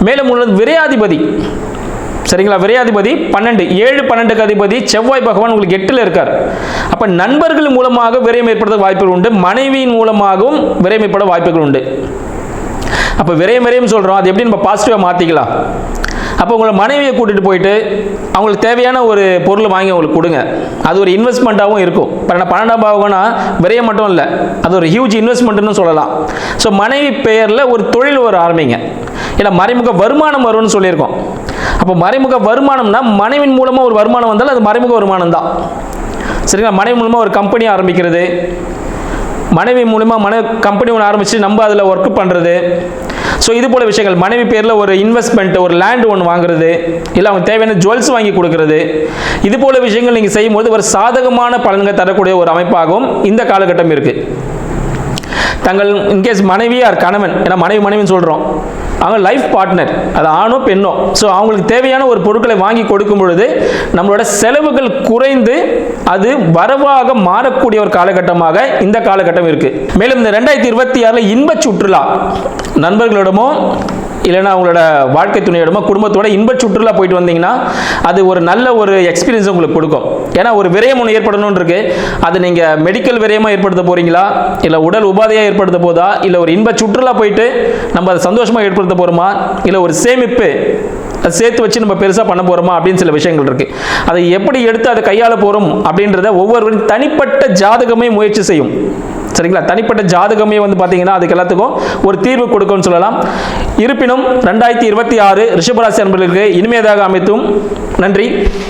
மேலும் உள்ளது விரையாதிபதி, சரிங்களா? விரையாதிபதி 7-12க்கு அதிபதி செவ்வாய் பகவான் உங்களுக்கு 8ல் இருக்கார். அப்ப நண்பர்கள் மூலமாக விரயம் ஏற்பட வாய்ப்புகள் உண்டு. மனைவியின் மூலமாகவும் விரயம் ஏற்பட வாய்ப்புகள் உண்டு. அப்ப விரயம் சொல்றோம், அது எப்படி நம்ம பாசிட்டிவா மாத்திக்கலாம்? அப்போ உங்களை மனைவியை கூட்டிட்டு போயிட்டு அவங்களுக்கு தேவையான ஒரு பொருளை வாங்கி அவங்களுக்கு கொடுங்க. அது ஒரு இன்வெஸ்ட்மெண்ட்டாகவும் இருக்கும். இப்போ 12ஆம் பாவம்னா விரயம் மட்டும் இல்லை, அது ஒரு ஹியூஜ் இன்வெஸ்ட்மெண்ட்னு சொல்லலாம். ஸோ மனைவி பெயரில் ஒரு தொழில் ஒரு ஆரம்பிங்க. இல்லை மறைமுக வருமானம் வரும்னு சொல்லியிருக்கோம். அப்போ மறைமுக வருமானம்னா மனைவின் மூலமாக ஒரு வருமானம் வந்தாலும் அது மறைமுக வருமானம் தான், சரிங்களா? மனைவி மூலமாக ஒரு கம்பெனி ஆரம்பிக்கிறது, மனைவி மூலமாக கம்பெனி ஒன்று ஆரம்பித்து நம்ம அதில் ஒர்க் பண்ணுறது. ஸோ இது போல விஷயங்கள், மனைவி பேரில் ஒரு இன்வெஸ்ட்மெண்ட், ஒரு லேண்ட் ஒன்று வாங்குறது, இல்லை அவங்க தேவையான ஜுவல்ஸ் வாங்கி கொடுக்கறது, இது போல விஷயங்கள் நீங்கள் செய்யும்போது ஒரு சாதகமான பலன்கள் தரக்கூடிய ஒரு அமைப்பாகவும் இந்த காலகட்டம் இருக்குது. தங்கள் இன்கேஸ் மனைவியார் கணவன், ஏன்னா மனைவின்னு சொல்கிறோம், அவங்க லைஃப் பார்ட்னர், அது ஆணோ பெண்ணோ, ஸோ அவங்களுக்கு தேவையான ஒரு பொருட்களை வாங்கி கொடுக்கும் பொழுது நம்மளோட செலவுகள் குறைந்து அது வரவாக மாறக்கூடிய ஒரு காலகட்டமாக இந்த காலகட்டம் இருக்கு. மேலும் இந்த 2026 இன்ப சுற்றுலா, நண்பர்களிடமோ இல்லைன்னா அவங்களோட வாழ்க்கை துணையிடமோ குடும்பத்தோட இன்ப சுற்றுலா போயிட்டு வந்தீங்கன்னா அது ஒரு நல்ல ஒரு எக்ஸ்பீரியன்ஸ் உங்களுக்கு கொடுக்கும். ஏன்னா ஒரு விரயம் ஒன்று ஏற்படணும்னு இருக்கு. அது நீங்கள் மெடிக்கல் விரயமாக ஏற்படுத்த போறீங்களா, இல்லை உடல் உபாதையாக ஏற்படுத்த போதா, இல்லை ஒரு இன்ப சுற்றுலா போயிட்டு நம்ம அதை சந்தோஷமாக ஏற்படுத்த போகிறோமா, இல்லை ஒரு சேமிப்பு அதை சேர்த்து வச்சு நம்ம பெருசாக பண்ண போகிறோமா அப்படின்னு சில விஷயங்கள் இருக்குது. அதை எப்படி எடுத்து அதை கையாள போகிறோம் அப்படின்றத ஒவ்வொருவரின் தனிப்பட்ட ஜாதகமே முயற்சி செய்யும், சரிங்களா? தனிப்பட்ட ஜாதகமே வந்து பார்த்தீங்கன்னா அதுக்கு எல்லாத்துக்கும் ஒரு தீர்வு கொடுக்கும்னு சொல்லலாம். இருப்பினும் 2026 ரிஷபராசி அன்பர்களுக்கு இனிமையாக அமைத்தும். நன்றி,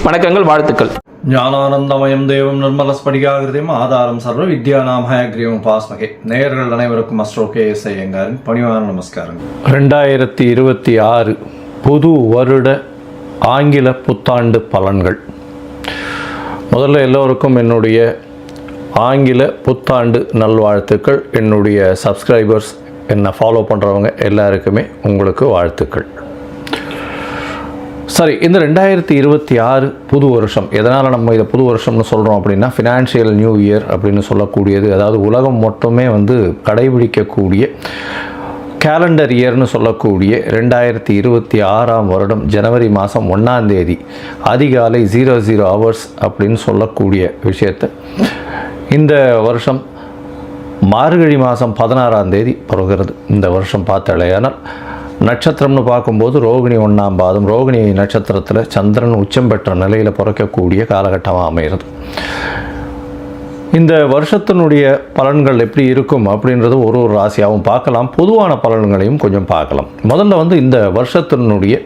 வணக்கங்கள், வாழ்த்துக்கள். ஞானானந்தமயம் தேவம் நிர்மலஸ்படிகாகிருதியும் ஆதாரம் சர்வ வித்யாநாமயக்ரீவம் பாஸ்மகே. நேயர்கள் அனைவருக்கும் அஸ்ட்ரோ KS ஐயங்காரின் பணிவான நமஸ்காரம். 2026 புது வருட ஆங்கில புத்தாண்டு பலன்கள். முதல்ல எல்லோருக்கும் என்னுடைய ஆங்கில புத்தாண்டு நல்வாழ்த்துக்கள். என்னுடைய சப்ஸ்கிரைபர்ஸ், என்னை ஃபாலோ பண்ணுறவங்க எல்லாருக்குமே உங்களுக்கு வாழ்த்துக்கள். சரி, இந்த 2026 புது வருஷம், எதனால் நம்ம இதை புது வருஷம்னு சொல்கிறோம் அப்படின்னா, ஃபினான்ஷியல் நியூ இயர் அப்படின்னு சொல்லக்கூடியது, அதாவது உலகம் மொத்தமே வந்து கடைபிடிக்கக்கூடிய கேலண்டர் இயர்னு சொல்லக்கூடிய 2026 வருடம் ஜனவரி மாதம் 1ஆம் தேதி அதிகாலை 00 hours அப்படின்னு சொல்லக்கூடிய விஷயத்தை இந்த வருஷம் மார்கழி மாதம் 16ஆம் தேதி பிறகுறது. இந்த வருஷம் பார்த்தாலேயானால் நட்சத்திரம்னு பார்க்கும்போது ரோகிணி 1ஆம் பாதம், ரோகிணி நட்சத்திரத்தில் சந்திரன் உச்சம் பெற்ற நிலையில் பிறக்கக்கூடிய காலகட்டமாக அமைகிறது. இந்த வருஷத்தினுடைய பலன்கள் எப்படி இருக்கும் அப்படின்றது ஒரு ராசியாகவும் பார்க்கலாம், பொதுவான பலன்களையும் கொஞ்சம் பார்க்கலாம். முதல்ல வந்து இந்த வருஷத்தினுடைய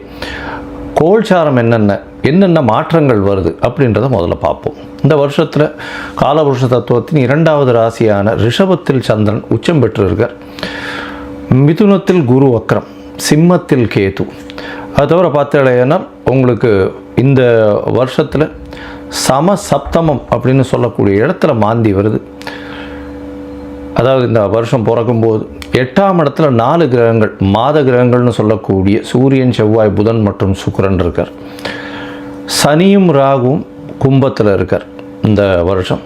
கோல்சாரம் என்னென்ன மாற்றங்கள் வருது அப்படின்றத முதல்ல பார்ப்போம். இந்த வருஷத்தில் காலபுருஷ தத்துவத்தின் 2வது ராசியான ரிஷபத்தில் சந்திரன் உச்சம் பெற்றிருக்கார். மிதுனத்தில் குரு வக்ரம், சிம்மத்தில் கேது. அது தவிர பார்த்தீங்கன்னா உங்களுக்கு இந்த வருஷத்தில் சப்தமம் அப்படின்னு சொல்லக்கூடிய இடத்துல மாந்தி வருது. அதாவது இந்த வருஷம் பிறக்கும்போது 8ஆம் இடத்துல 4 கிரகங்கள், மாத கிரகங்கள்னு சொல்லக்கூடிய சூரியன், செவ்வாய், புதன் மற்றும் சுக்கிரன் இருக்கார். சனியும் ராகுவும் கும்பத்தில் இருக்கார் இந்த வருஷம்.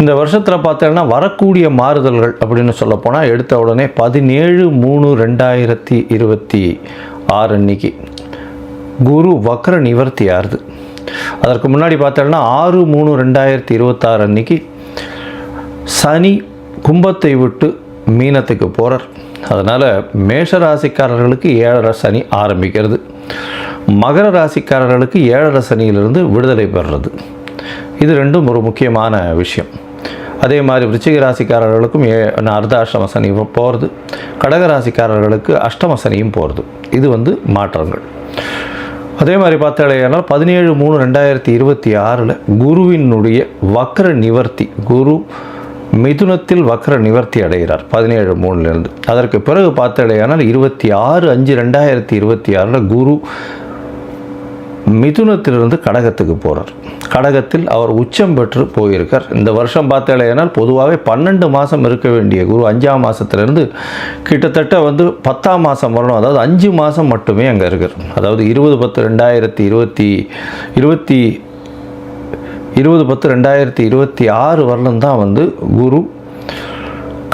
இந்த வருஷத்தில் பார்த்தீங்கன்னா வரக்கூடிய மாறுதல்கள் அப்படின்னு சொல்லப்போனால் எடுத்த உடனே 17/3/2026 அன்னைக்கு குரு வக்ர நிவர்த்தி ஆறுது. அதற்கு முன்னாடி பார்த்தோம்னா 6/3/2026 அன்னைக்கு சனி கும்பத்தை விட்டு மீனத்துக்கு போகிறார். அதனால் மேஷ ராசிக்காரர்களுக்கு 7.5 சனி ஆரம்பிக்கிறது. மகர ராசிக்காரர்களுக்கு 7.5 சனியிலிருந்து விடுதலை பெறுறது. இது ரெண்டும் ஒரு முக்கியமான விஷயம். அதே மாதிரி விருச்சிக ராசிக்காரர்களுக்கும் அர்த்தாஷ்டம சனி போகிறது. கடக ராசிக்காரர்களுக்கு அஷ்டம சனியும் போகிறது. இது மாற்றங்கள். அதே மாதிரி பார்த்தாலேனால் 17/3/2026 குருவினுடைய வக்ர நிவர்த்தி, குரு மிதுனத்தில் வக்ர நிவர்த்தி அடைகிறார் 17/3 அதற்கு பிறகு பார்த்தாலேனால் 26/5/2026 குரு மிதுனத்திலிருந்து கடகத்துக்கு போகிறார். கடகத்தில் அவர் உச்சம் பெற்று போயிருக்கார். இந்த வருஷம் பார்த்தாலேனால் பொதுவாகவே 12 மாதம் இருக்க வேண்டிய குரு 5ஆம் மாதத்திலிருந்து கிட்டத்தட்ட 10ஆம் மாதம் வரணும். அதாவது 5 மாதம் மட்டுமே அங்கே இருக்கார். அதாவது 20/10/2026 வரலும் தான் குரு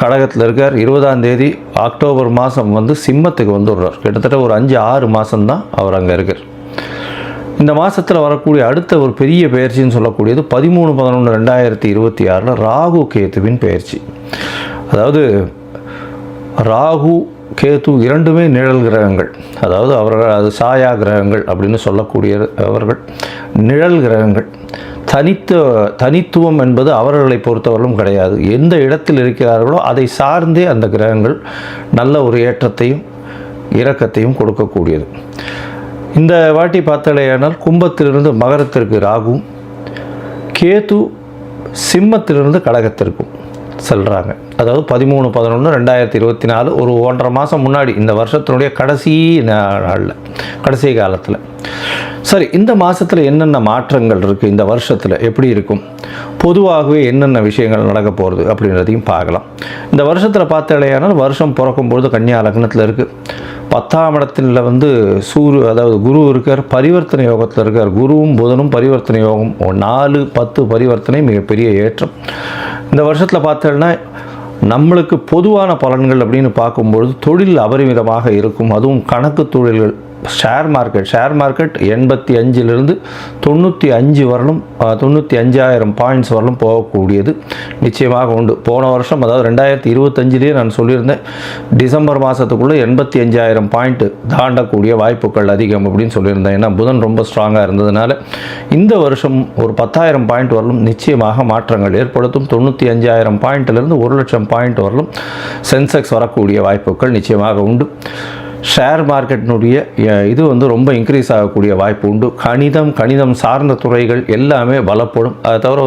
கடகத்தில் இருக்கார். 20ஆம் தேதி அக்டோபர் மாதம் சிம்மத்துக்கு வந்துடுறார். கிட்டத்தட்ட ஒரு 5-6 மாதம்தான் அவர் அங்கே இருக்கார். இந்த மாதத்தில் வரக்கூடிய அடுத்த ஒரு பெரிய பயிற்சின்னு சொல்லக்கூடியது 13/11/2026 ராகு கேத்துவின் பயிற்சி. அதாவது ராகு கேத்து இரண்டுமே நிழல் கிரகங்கள். அதாவது அது சாயா கிரகங்கள் அப்படின்னு சொல்லக்கூடிய அவர்கள் நிழல் கிரகங்கள். தனித்துவம் என்பது அவர்களை பொறுத்தவரையிலும் கிடையாது. எந்த இடத்தில் இருக்கிறார்களோ அதை சார்ந்தே அந்த கிரகங்கள் நல்ல ஒரு ஏற்றத்தையும் இரக்கத்தையும் கொடுக்கக்கூடியது. இந்த வாட்டி பார்த்தாலேயானால் கும்பத்திலிருந்து மகரத்திற்கு ராகுவும், கேது சிம்மத்திலிருந்து கடகத்திற்கும் செல்கிறாங்க. அதாவது 13/11/2024 ஒரு 1.5 மாதம் முன்னாடி, இந்த வருஷத்தினுடைய கடைசி காலத்தில். சரி, இந்த மாதத்தில் என்னென்ன மாற்றங்கள் இருக்குது, இந்த வருஷத்தில் எப்படி இருக்கும், பொதுவாகவே என்னென்ன விஷயங்கள் நடக்க போகிறது அப்படின்றதையும் பார்க்கலாம். இந்த வருஷத்தில் பார்த்தாலேயானால் வருஷம் பிறக்கும்பொழுது கன்னியா லக்னத்தில் இருக்குது. 10ஆம் இடத்துல அதாவது குரு இருக்கார், பரிவர்த்தனை யோகத்தில் இருக்கார். குருவும் புதனும் பரிவர்த்தனை யோகம் 4-10 பரிவர்த்தனை மிகப்பெரிய ஏற்றம். இந்த வருஷத்தில் பார்த்தோன்னா நம்மளுக்கு பொதுவான பலன்கள் அப்படின்னு பார்க்கும்பொழுது தொழில் அபரிமிதமாக இருக்கும். அதுவும் கணக்கு தொழில்கள், ஷேர் மார்க்கெட் 85 95 வரலும் 95,000 பாயிண்ட்ஸ் வரலும் போகக்கூடியது நிச்சயமாக உண்டு. போன வருஷம் அதாவது 2025 நான் சொல்லியிருந்தேன், டிசம்பர் மாதத்துக்குள்ளே 85,000 பாயிண்ட் தாண்டக்கூடிய வாய்ப்புகள் அதிகம் அப்படின்னு சொல்லியிருந்தேன். ஏன்னா புதன் ரொம்ப ஸ்ட்ராங்காக இருந்ததுனால இந்த வருஷம் ஒரு 10,000 பாயிண்ட் வரலும் நிச்சயமாக மாற்றங்கள் ஏற்படுத்தும். 95,000 பாயிண்ட்டிலிருந்து 1,00,000 பாயிண்ட் வரலும் சென்செக்ஸ் வரக்கூடிய வாய்ப்புகள் நிச்சயமாக உண்டு. ஷேர் மார்க்கெட்டினுடைய இது ரொம்ப இன்க்ரீஸ் ஆகக்கூடிய வாய்ப்பு உண்டு. கணிதம் சார்ந்த துறைகள் எல்லாமே பலப்படும். அதை தவிர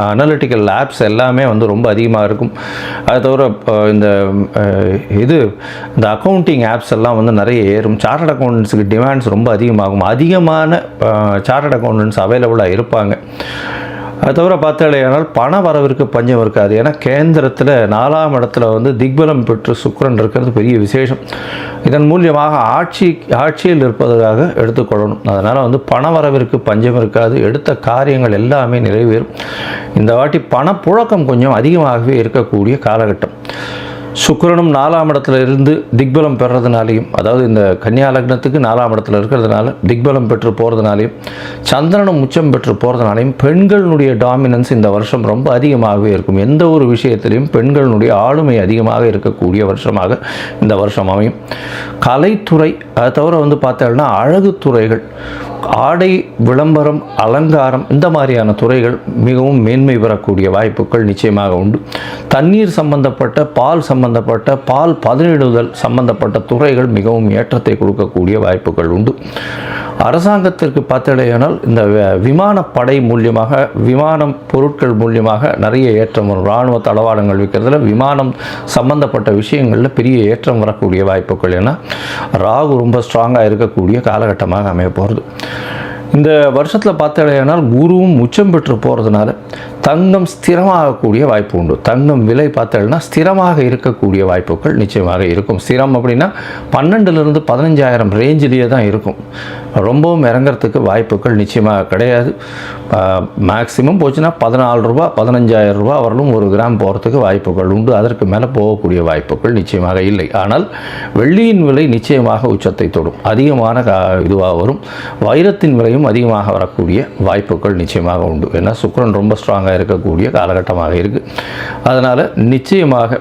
அனலிட்டிக்கல் லேப்ஸ் எல்லாமே ரொம்ப அதிகமாக இருக்கும். அதை தவிர இந்த அக்கௌண்டிங் ஆப்ஸ் எல்லாம் நிறைய ஏறும். சார்ட்டர்ட் அக்கௌண்டன்ஸுக்கு டிமாண்ட்ஸ் ரொம்ப அதிகமாகும். அதிகமான சார்ட்டர்ட் அக்கௌண்டன்ஸ் அவைலபிளாக இருப்பாங்க. அது தவிர பார்த்தாலேயானால் பண வரவிற்கு பஞ்சம் இருக்காது. ஏன்னா கேந்திரத்தில் 4ஆம் இடத்துல திக்பலம் பெற்று சுக்கிரன் இருக்கிறது பெரிய விசேஷம். இதன் மூலியமாக ஆட்சியில் இருப்பதாக எடுத்துக்கொள்ளணும். அதனால் பண வரவிற்கு பஞ்சம் இருக்காது. எடுத்த காரியங்கள் எல்லாமே நிறைவேறும். இந்த வாட்டி பணப்புழக்கம் கொஞ்சம் அதிகமாகவே இருக்கக்கூடிய காலகட்டம். சுக்கிரனும் 4ஆம் இடத்துல இருந்து திக்பலம் பெறதுனாலையும், அதாவது இந்த கன்னியா லக்னத்துக்கு 4ஆம் இடத்துல இருக்கிறதுனால திக்பலம் பெற்று போகிறதுனாலையும், சந்திரனும் உச்சம் பெற்று போகிறதுனாலையும் பெண்களுடைய டாமினன்ஸ் இந்த வருஷம் ரொம்ப அதிகமாகவே இருக்கும். எந்த ஒரு விஷயத்திலையும் பெண்களுடைய ஆளுமை அதிகமாக இருக்கக்கூடிய வருஷமாக இந்த வருஷம் அமையும். கலைத்துறை, அதை தவிர பார்த்தோம்னா அழகு துறைகள், ஆடை விளம்பரம் அலங்காரம் இந்த மாதிரியான துறைகள் மிகவும் மேன்மை பெறக்கூடிய வாய்ப்புகள் நிச்சயமாக உண்டு. தண்ணீர் சம்பந்தப்பட்ட பால் சம்பந்தப்பட்ட பால் பதனிடுதல் சம்பந்தப்பட்ட துறைகள் மிகவும் ஏற்றத்தை கொடுக்கக்கூடிய வாய்ப்புகள் உண்டு. அரசாங்கத்திற்கு பார்த்தடையானால் இந்த விமானப்படை மூலியமாக விமானம் பொருட்கள் மூலியமாக நிறைய ஏற்றம் வரும். இராணுவ தளவாடங்கள் விற்கிறதுல விமானம் சம்பந்தப்பட்ட விஷயங்களில் பெரிய ஏற்றம் வரக்கூடிய வாய்ப்புகள். ஏன்னா ராகு ரொம்ப ஸ்ட்ராங்காக இருக்கக்கூடிய காலகட்டமாக அமைய போகிறது. இந்த வருஷத்தில் பார்த்தடையானால் குருவும் உச்சம் பெற்று போகிறதுனால தங்கம் ஸ்திரமாகக்கூடிய வாய்ப்பு உண்டு. தங்கம் விலை பார்த்தோம்னா ஸ்திரமாக இருக்கக்கூடிய வாய்ப்புகள் நிச்சயமாக இருக்கும். ஸ்திரம் அப்படின்னா 12,000 to 15,000 ரேஞ்சிலேயே தான் இருக்கும். ரொம்பவும் இறங்கிறதுக்கு வாய்ப்புகள் நிச்சயமாக கிடையாது. மேக்ஸிமம் போச்சுன்னா 14 ரூபா 15,000 ரூபா வரலும் 1 கிராம் போகிறதுக்கு வாய்ப்புகள் உண்டு. அதற்கு மேலே போகக்கூடிய வாய்ப்புகள் நிச்சயமாக இல்லை. ஆனால் வெள்ளியின் விலை நிச்சயமாக உச்சத்தை தொடும், அதிகமான இதுவாக வரும். வைரத்தின் விலையும் அதிகமாக வரக்கூடிய வாய்ப்புகள் நிச்சயமாக உண்டு. ஏன்னா சுக்கிரன் ரொம்ப ஸ்ட்ராங்காக இருக்கக்கூடிய காலகட்டமாக இருக்குது. அதனால் நிச்சயமாக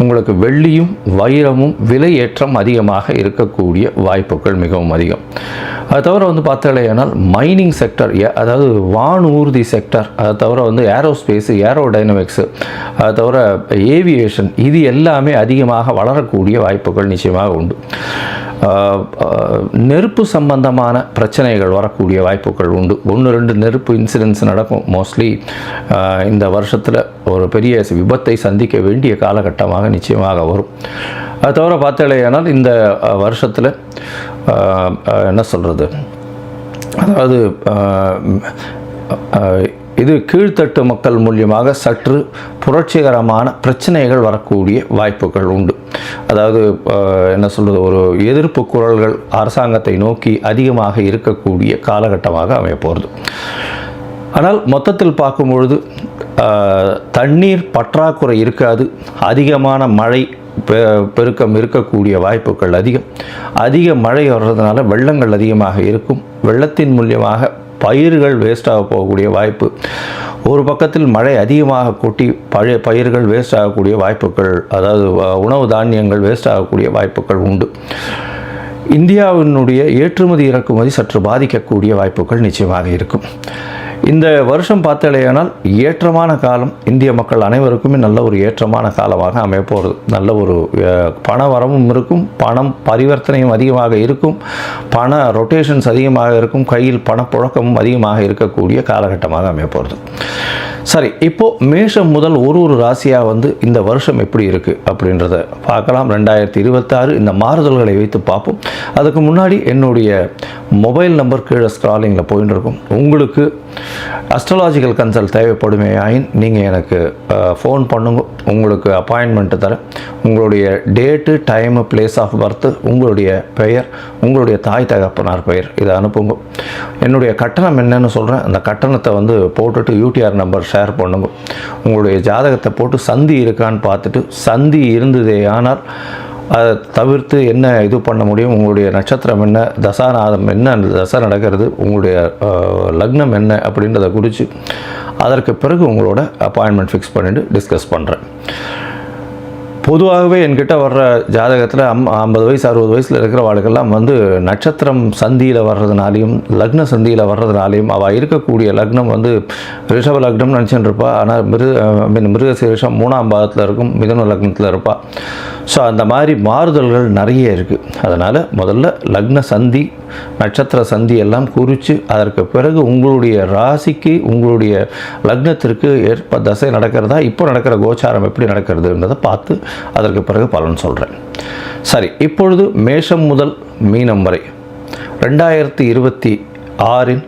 உங்களுக்கு வெள்ளியும் வைரமும் விலை ஏற்றம் அதிகமாக இருக்கக்கூடிய வாய்ப்புகள் மிகவும் அதிகம். அது தவிர பார்த்தாலேயானால் மைனிங் செக்டர், அதாவது வானூர்தி செக்டர், அதை தவிர ஏரோஸ்பேஸு, ஏரோடைனமிக்ஸு, அதை தவிர ஏவியேஷன், இது எல்லாமே அதிகமாக வளரக்கூடிய வாய்ப்புகள் நிச்சயமாக உண்டு. நெருப்பு சம்பந்தமான பிரச்சனைகள் வரக்கூடிய வாய்ப்புகள் உண்டு. 1-2 நெருப்பு இன்சிடென்ட்ஸ் நடக்கும். மோஸ்ட்லி இந்த வருஷத்தில் ஒரு பெரிய விபத்தை சந்திக்க வேண்டிய காலகட்டமாக நிச்சயமாக வரும். அது தவிர பார்த்தாலேயானால் இந்த வருஷத்தில் என்ன சொல்கிறது, அதாவது இது கீழ்த்தட்டு மக்கள் மூலியமாக சற்று புரட்சிகரமான பிரச்சனைகள் வரக்கூடிய வாய்ப்புகள் உண்டு. அதாவது என்ன சொல்கிறது, ஒரு எதிர்ப்பு குரல்கள் அரசாங்கத்தை நோக்கி அதிகமாக இருக்கக்கூடிய காலகட்டமாக அமைய போகிறது. ஆனால் மொத்தத்தில் பார்க்கும்பொழுது தண்ணீர் பற்றாக்குறை இருக்காது. அதிகமான மழை பெருக்கம் இருக்கக்கூடிய வாய்ப்புகள் அதிகம். அதிக மழை வர்றதுனால வெள்ளங்கள் அதிகமாக இருக்கும். வெள்ளத்தின் மூலியமாக பயிர்கள் வேஸ்டாக போகக்கூடிய வாய்ப்பு. ஒரு பக்கத்தில் மழை அதிகமாக கொட்டி பயிர்கள் வேஸ்ட் ஆகக்கூடிய வாய்ப்புகள், அதாவது உணவு தானியங்கள் வேஸ்ட் ஆகக்கூடிய வாய்ப்புகள் உண்டு. இந்தியாவினுடைய ஏற்றுமதி இறக்குமதி சற்று பாதிக்கக்கூடிய வாய்ப்புகள் நிச்சயமாக இருக்கும். இந்த வருஷம் பார்த்தாலேயானால் ஏற்றமான காலம். இந்திய மக்கள் அனைவருக்குமே நல்ல ஒரு ஏற்றமான காலமாக அமைய போகிறது. நல்ல ஒரு பண வரவும் இருக்கும், பணம் பரிவர்த்தனையும் அதிகமாக இருக்கும், பண ரொட்டேஷன்ஸ் அதிகமாக இருக்கும், கையில் பணப்புழக்கமும் அதிகமாக இருக்கக்கூடிய காலகட்டமாக அமைய போகிறது. சரி, இப்போது மேஷம் முதல் ஒரு ராசியாக இந்த வருஷம் எப்படி இருக்குது அப்படின்றத பார்க்கலாம். 2026 இந்த மாறுதல்களை வைத்து பார்ப்போம். அதுக்கு முன்னாடி என்னுடைய மொபைல் நம்பர் கீழே ஸ்க்ராலிங்கில் போயின்னு இருக்கும். உங்களுக்கு அஸ்ட்ராலாஜிக்கல் கன்சல்ட் தேவைப்படுமே ஆயின் நீங்கள் எனக்கு ஃபோன் பண்ணுங்க. உங்களுக்கு அப்பாயின்மெண்ட்டு தரேன். உங்களுடைய date, time, place of birth, உங்களுடைய பெயர், உங்களுடைய தாய் தகப்பனார் பெயர் இதை அனுப்புங்க. என்னுடைய கட்டணம் என்னன்னு சொல்கிறேன். அந்த கட்டணத்தை போட்டுட்டு யூடிஆர் நம்பர் ஷேர் பண்ணுங்க. உங்களுடைய ஜாதகத்தை போட்டு சந்தி இருக்கான்னு பார்த்துட்டு, சந்தி இருந்ததே ஆனால் அதை தவிர்த்து என்ன இது பண்ண முடியும், உங்களுடைய நட்சத்திரம் என்ன, தசாநாதம் என்ன, அந்த தசை நடக்கிறது, உங்களுடைய லக்னம் என்ன அப்படின்றத குறித்து அதற்கு பிறகு உங்களோட அப்பாயின்மெண்ட் ஃபிக்ஸ் பண்ணிவிட்டு டிஸ்கஸ் பண்ணுறேன். பொதுவாகவே என்கிட்ட வர்ற ஜாதகத்தில் 50 வயசு 60 வயசில் இருக்கிற வாழ்க்கெல்லாம் நட்சத்திரம் சந்தியில் வர்றதுனாலையும் லக்ன சந்தியில் வர்றதுனாலையும் அவள் இருக்கக்கூடிய லக்னம் ரிஷப லக்னம் நினச்சின்னு இருப்பாள். ஆனால் மிருகசீரிஷம் 3ஆம் பாதத்தில் இருக்கும், மிதுன லக்னத்தில் இருப்பாள். ஸோ அந்த மாதிரி மாறுதல்கள் நிறைய இருக்குது. அதனால் முதல்ல லக்ன சந்தி, நட்சத்திர சந்தி எல்லாம் குறித்து அதற்கு பிறகு உங்களுடைய ராசிக்கு, உங்களுடைய லக்னத்திற்கு ஏற்ப தசை நடக்கிறதா, இப்போ நடக்கிற கோச்சாரம் எப்படி நடக்கிறதுன்றதை பார்த்து அதற்கு பிறகு பலன் சொல்கிறேன். சரி, இப்பொழுது மேஷம் முதல் மீனம் வரை 2026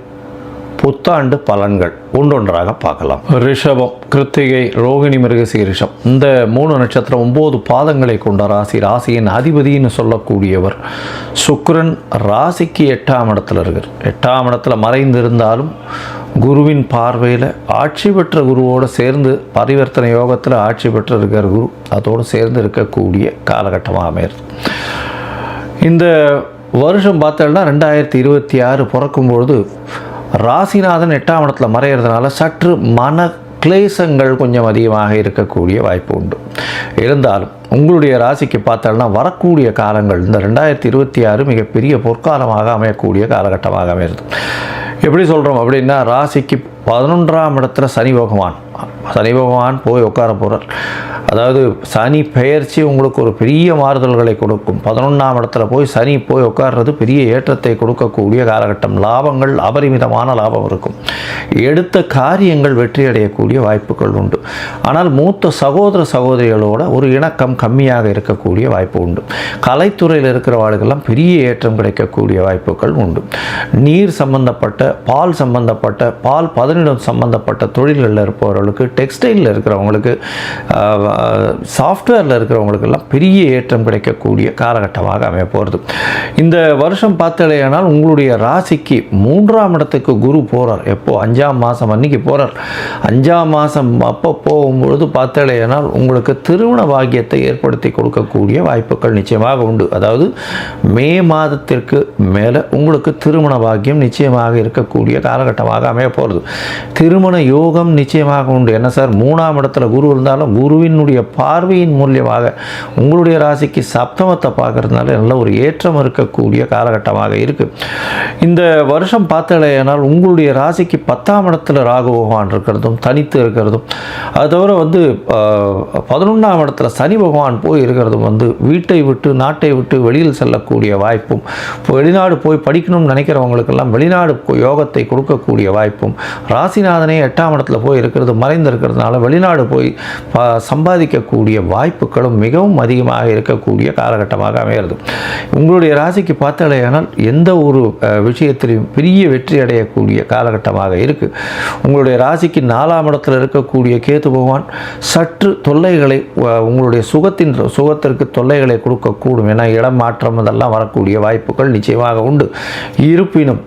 புத்தாண்டு பலன்கள் ஒன்றொன்றாக பார்க்கலாம். ரிஷபம், கிருத்திகை, ரோகிணி, மிருகசீரிஷம் இந்த 3 நட்சத்திரம் 9 பாதங்களை கொண்ட ராசி. ராசியின் அதிபதினு சொல்லக்கூடியவர் சுக்கிரன் ராசிக்கு 8ஆம் இடத்துல இருக்கார். 8ஆம் இடத்துல மறைந்திருந்தாலும் குருவின் பார்வையில் ஆட்சி பெற்ற குருவோடு சேர்ந்து பரிவர்த்தனை யோகத்தில் ஆட்சி பெற்று இருக்கிற குரு அதோடு சேர்ந்து இருக்கக்கூடிய காலகட்டமாக அமையிறது. இந்த வருஷம் பார்த்தோம்னா 2026 பிறக்கும்பொழுது ராசிநாதன் 8ஆம் இடத்துல மறையிறதுனால சற்று மன கிளேசங்கள் கொஞ்சம் அதிகமாக இருக்கக்கூடிய வாய்ப்பு உண்டு. இருந்தாலும் உங்களுடைய ராசிக்கு பார்த்தோம்னா வரக்கூடிய காலங்கள் இந்த 2026 மிகப்பெரிய பொற்காலமாக அமையக்கூடிய காலகட்டமாக அமைகிறது. எப்படி சொல்கிறோம் அப்படின்னா, ராசிக்கு 11ஆம் இடத்துல சனி பகவான் போய் உட்கார போகிறார். அதாவது சனி பெயர்ச்சி உங்களுக்கு ஒரு பெரிய மாறுதல்களை கொடுக்கும். 11ஆம் இடத்துல போய் சனி போய் உட்கார்றது பெரிய ஏற்றத்தை கொடுக்கக்கூடிய காலகட்டம். லாபங்கள் அபரிமிதமான லாபம் இருக்கும். எடுத்த காரியங்கள் வெற்றி அடையக்கூடிய வாய்ப்புகள் உண்டு. ஆனால் மூத்த சகோதரிகளோட ஒரு இணக்கம் கம்மியாக இருக்கக்கூடிய வாய்ப்பு உண்டு. கலைத்துறையில் இருக்கிறவர்களுக்கெல்லாம் பெரிய ஏற்றம் கிடைக்கக்கூடிய வாய்ப்புகள் உண்டு. நீர் சம்பந்தப்பட்ட பால் பதனிடம் சம்பந்தப்பட்ட தொழில்களில் இருப்பவர்களுக்கு, டெக்ஸ்டைலில் இருக்கிறவங்களுக்கு, சாஃப்ட்வேரில் இருக்கிறவங்களுக்கெல்லாம் பெரிய ஏற்றம் கிடைக்கக்கூடிய காலகட்டமாக அமைய போகிறது. இந்த வருஷம் பார்த்தலையானால் உங்களுடைய ராசிக்கு 3ஆம் இடத்துக்கு குரு போகிறார். எப்போ? 5ஆம் மாதம் அன்னைக்கு போகிறார். 5ஆம் மாதம் அப்போ போகும்பொழுது பார்த்தலையானால் உங்களுக்கு திருமண பாக்கியத்தை ஏற்படுத்தி கொடுக்கக்கூடிய வாய்ப்புகள் நிச்சயமாக உண்டு. அதாவது மே மாதத்திற்கு மேலே உங்களுக்கு திருமண பாக்கியம் நிச்சயமாக இருக்கக்கூடிய காலகட்டமாக அமைய போகிறது. திருமண யோகம் நிச்சயமாக உண்டு. என்ன சார், 3ஆம் இடத்துல குரு இருந்தாலும் குருவினுடைய பார்வையின் மூலியமாக உங்களுடைய ராசிக்கு சப்தமத்தை பார்க்கறதுனால நல்ல ஒரு ஏற்றம் இருக்கக்கூடிய காலகட்டமாக இருக்குது. இந்த வருஷம் பார்த்தலையானால் உங்களுடைய ராசிக்கு 10ஆம் இடத்துல ராகு பகவான் இருக்கிறதும் தனித்து இருக்கிறதும், அது தவிர 11ஆம் இடத்துல சனி பகவான் போய் இருக்கிறதும் வீட்டை விட்டு நாட்டை விட்டு வெளியில் செல்லக்கூடிய வாய்ப்பும், வெளிநாடு போய் படிக்கணும்னு நினைக்கிறவங்களுக்கெல்லாம் வெளிநாடு யோகத்தை கொடுக்கக்கூடிய வாய்ப்பும், ராசிநாதனே 8ஆம் இடத்துல போய் இருக்கிறது மறைந்திருக்கிறதுனால வெளிநாடு போய் சம்பாதிக்கக்கூடிய வாய்ப்புகளும் மிகவும் அதிகமாக இருக்கக்கூடிய காலகட்டமாக அமைகிறது. உங்களுடைய ராசிக்கு பார்த்தலையானால் எந்த ஒரு விஷயத்திலையும் பெரிய வெற்றி அடையக்கூடிய காலகட்டமாக இருக்குது. உங்களுடைய ராசிக்கு 4ஆம் இடத்தில் இருக்கக்கூடிய கேது பகவான் சற்று தொல்லைகளை, உங்களுடைய சுகத்திற்கு தொல்லைகளை கொடுக்கக்கூடும். ஏன்னா இடம் மாற்றம் அதெல்லாம் வரக்கூடிய வாய்ப்புகள் நிச்சயமாக உண்டு. இருப்பினும்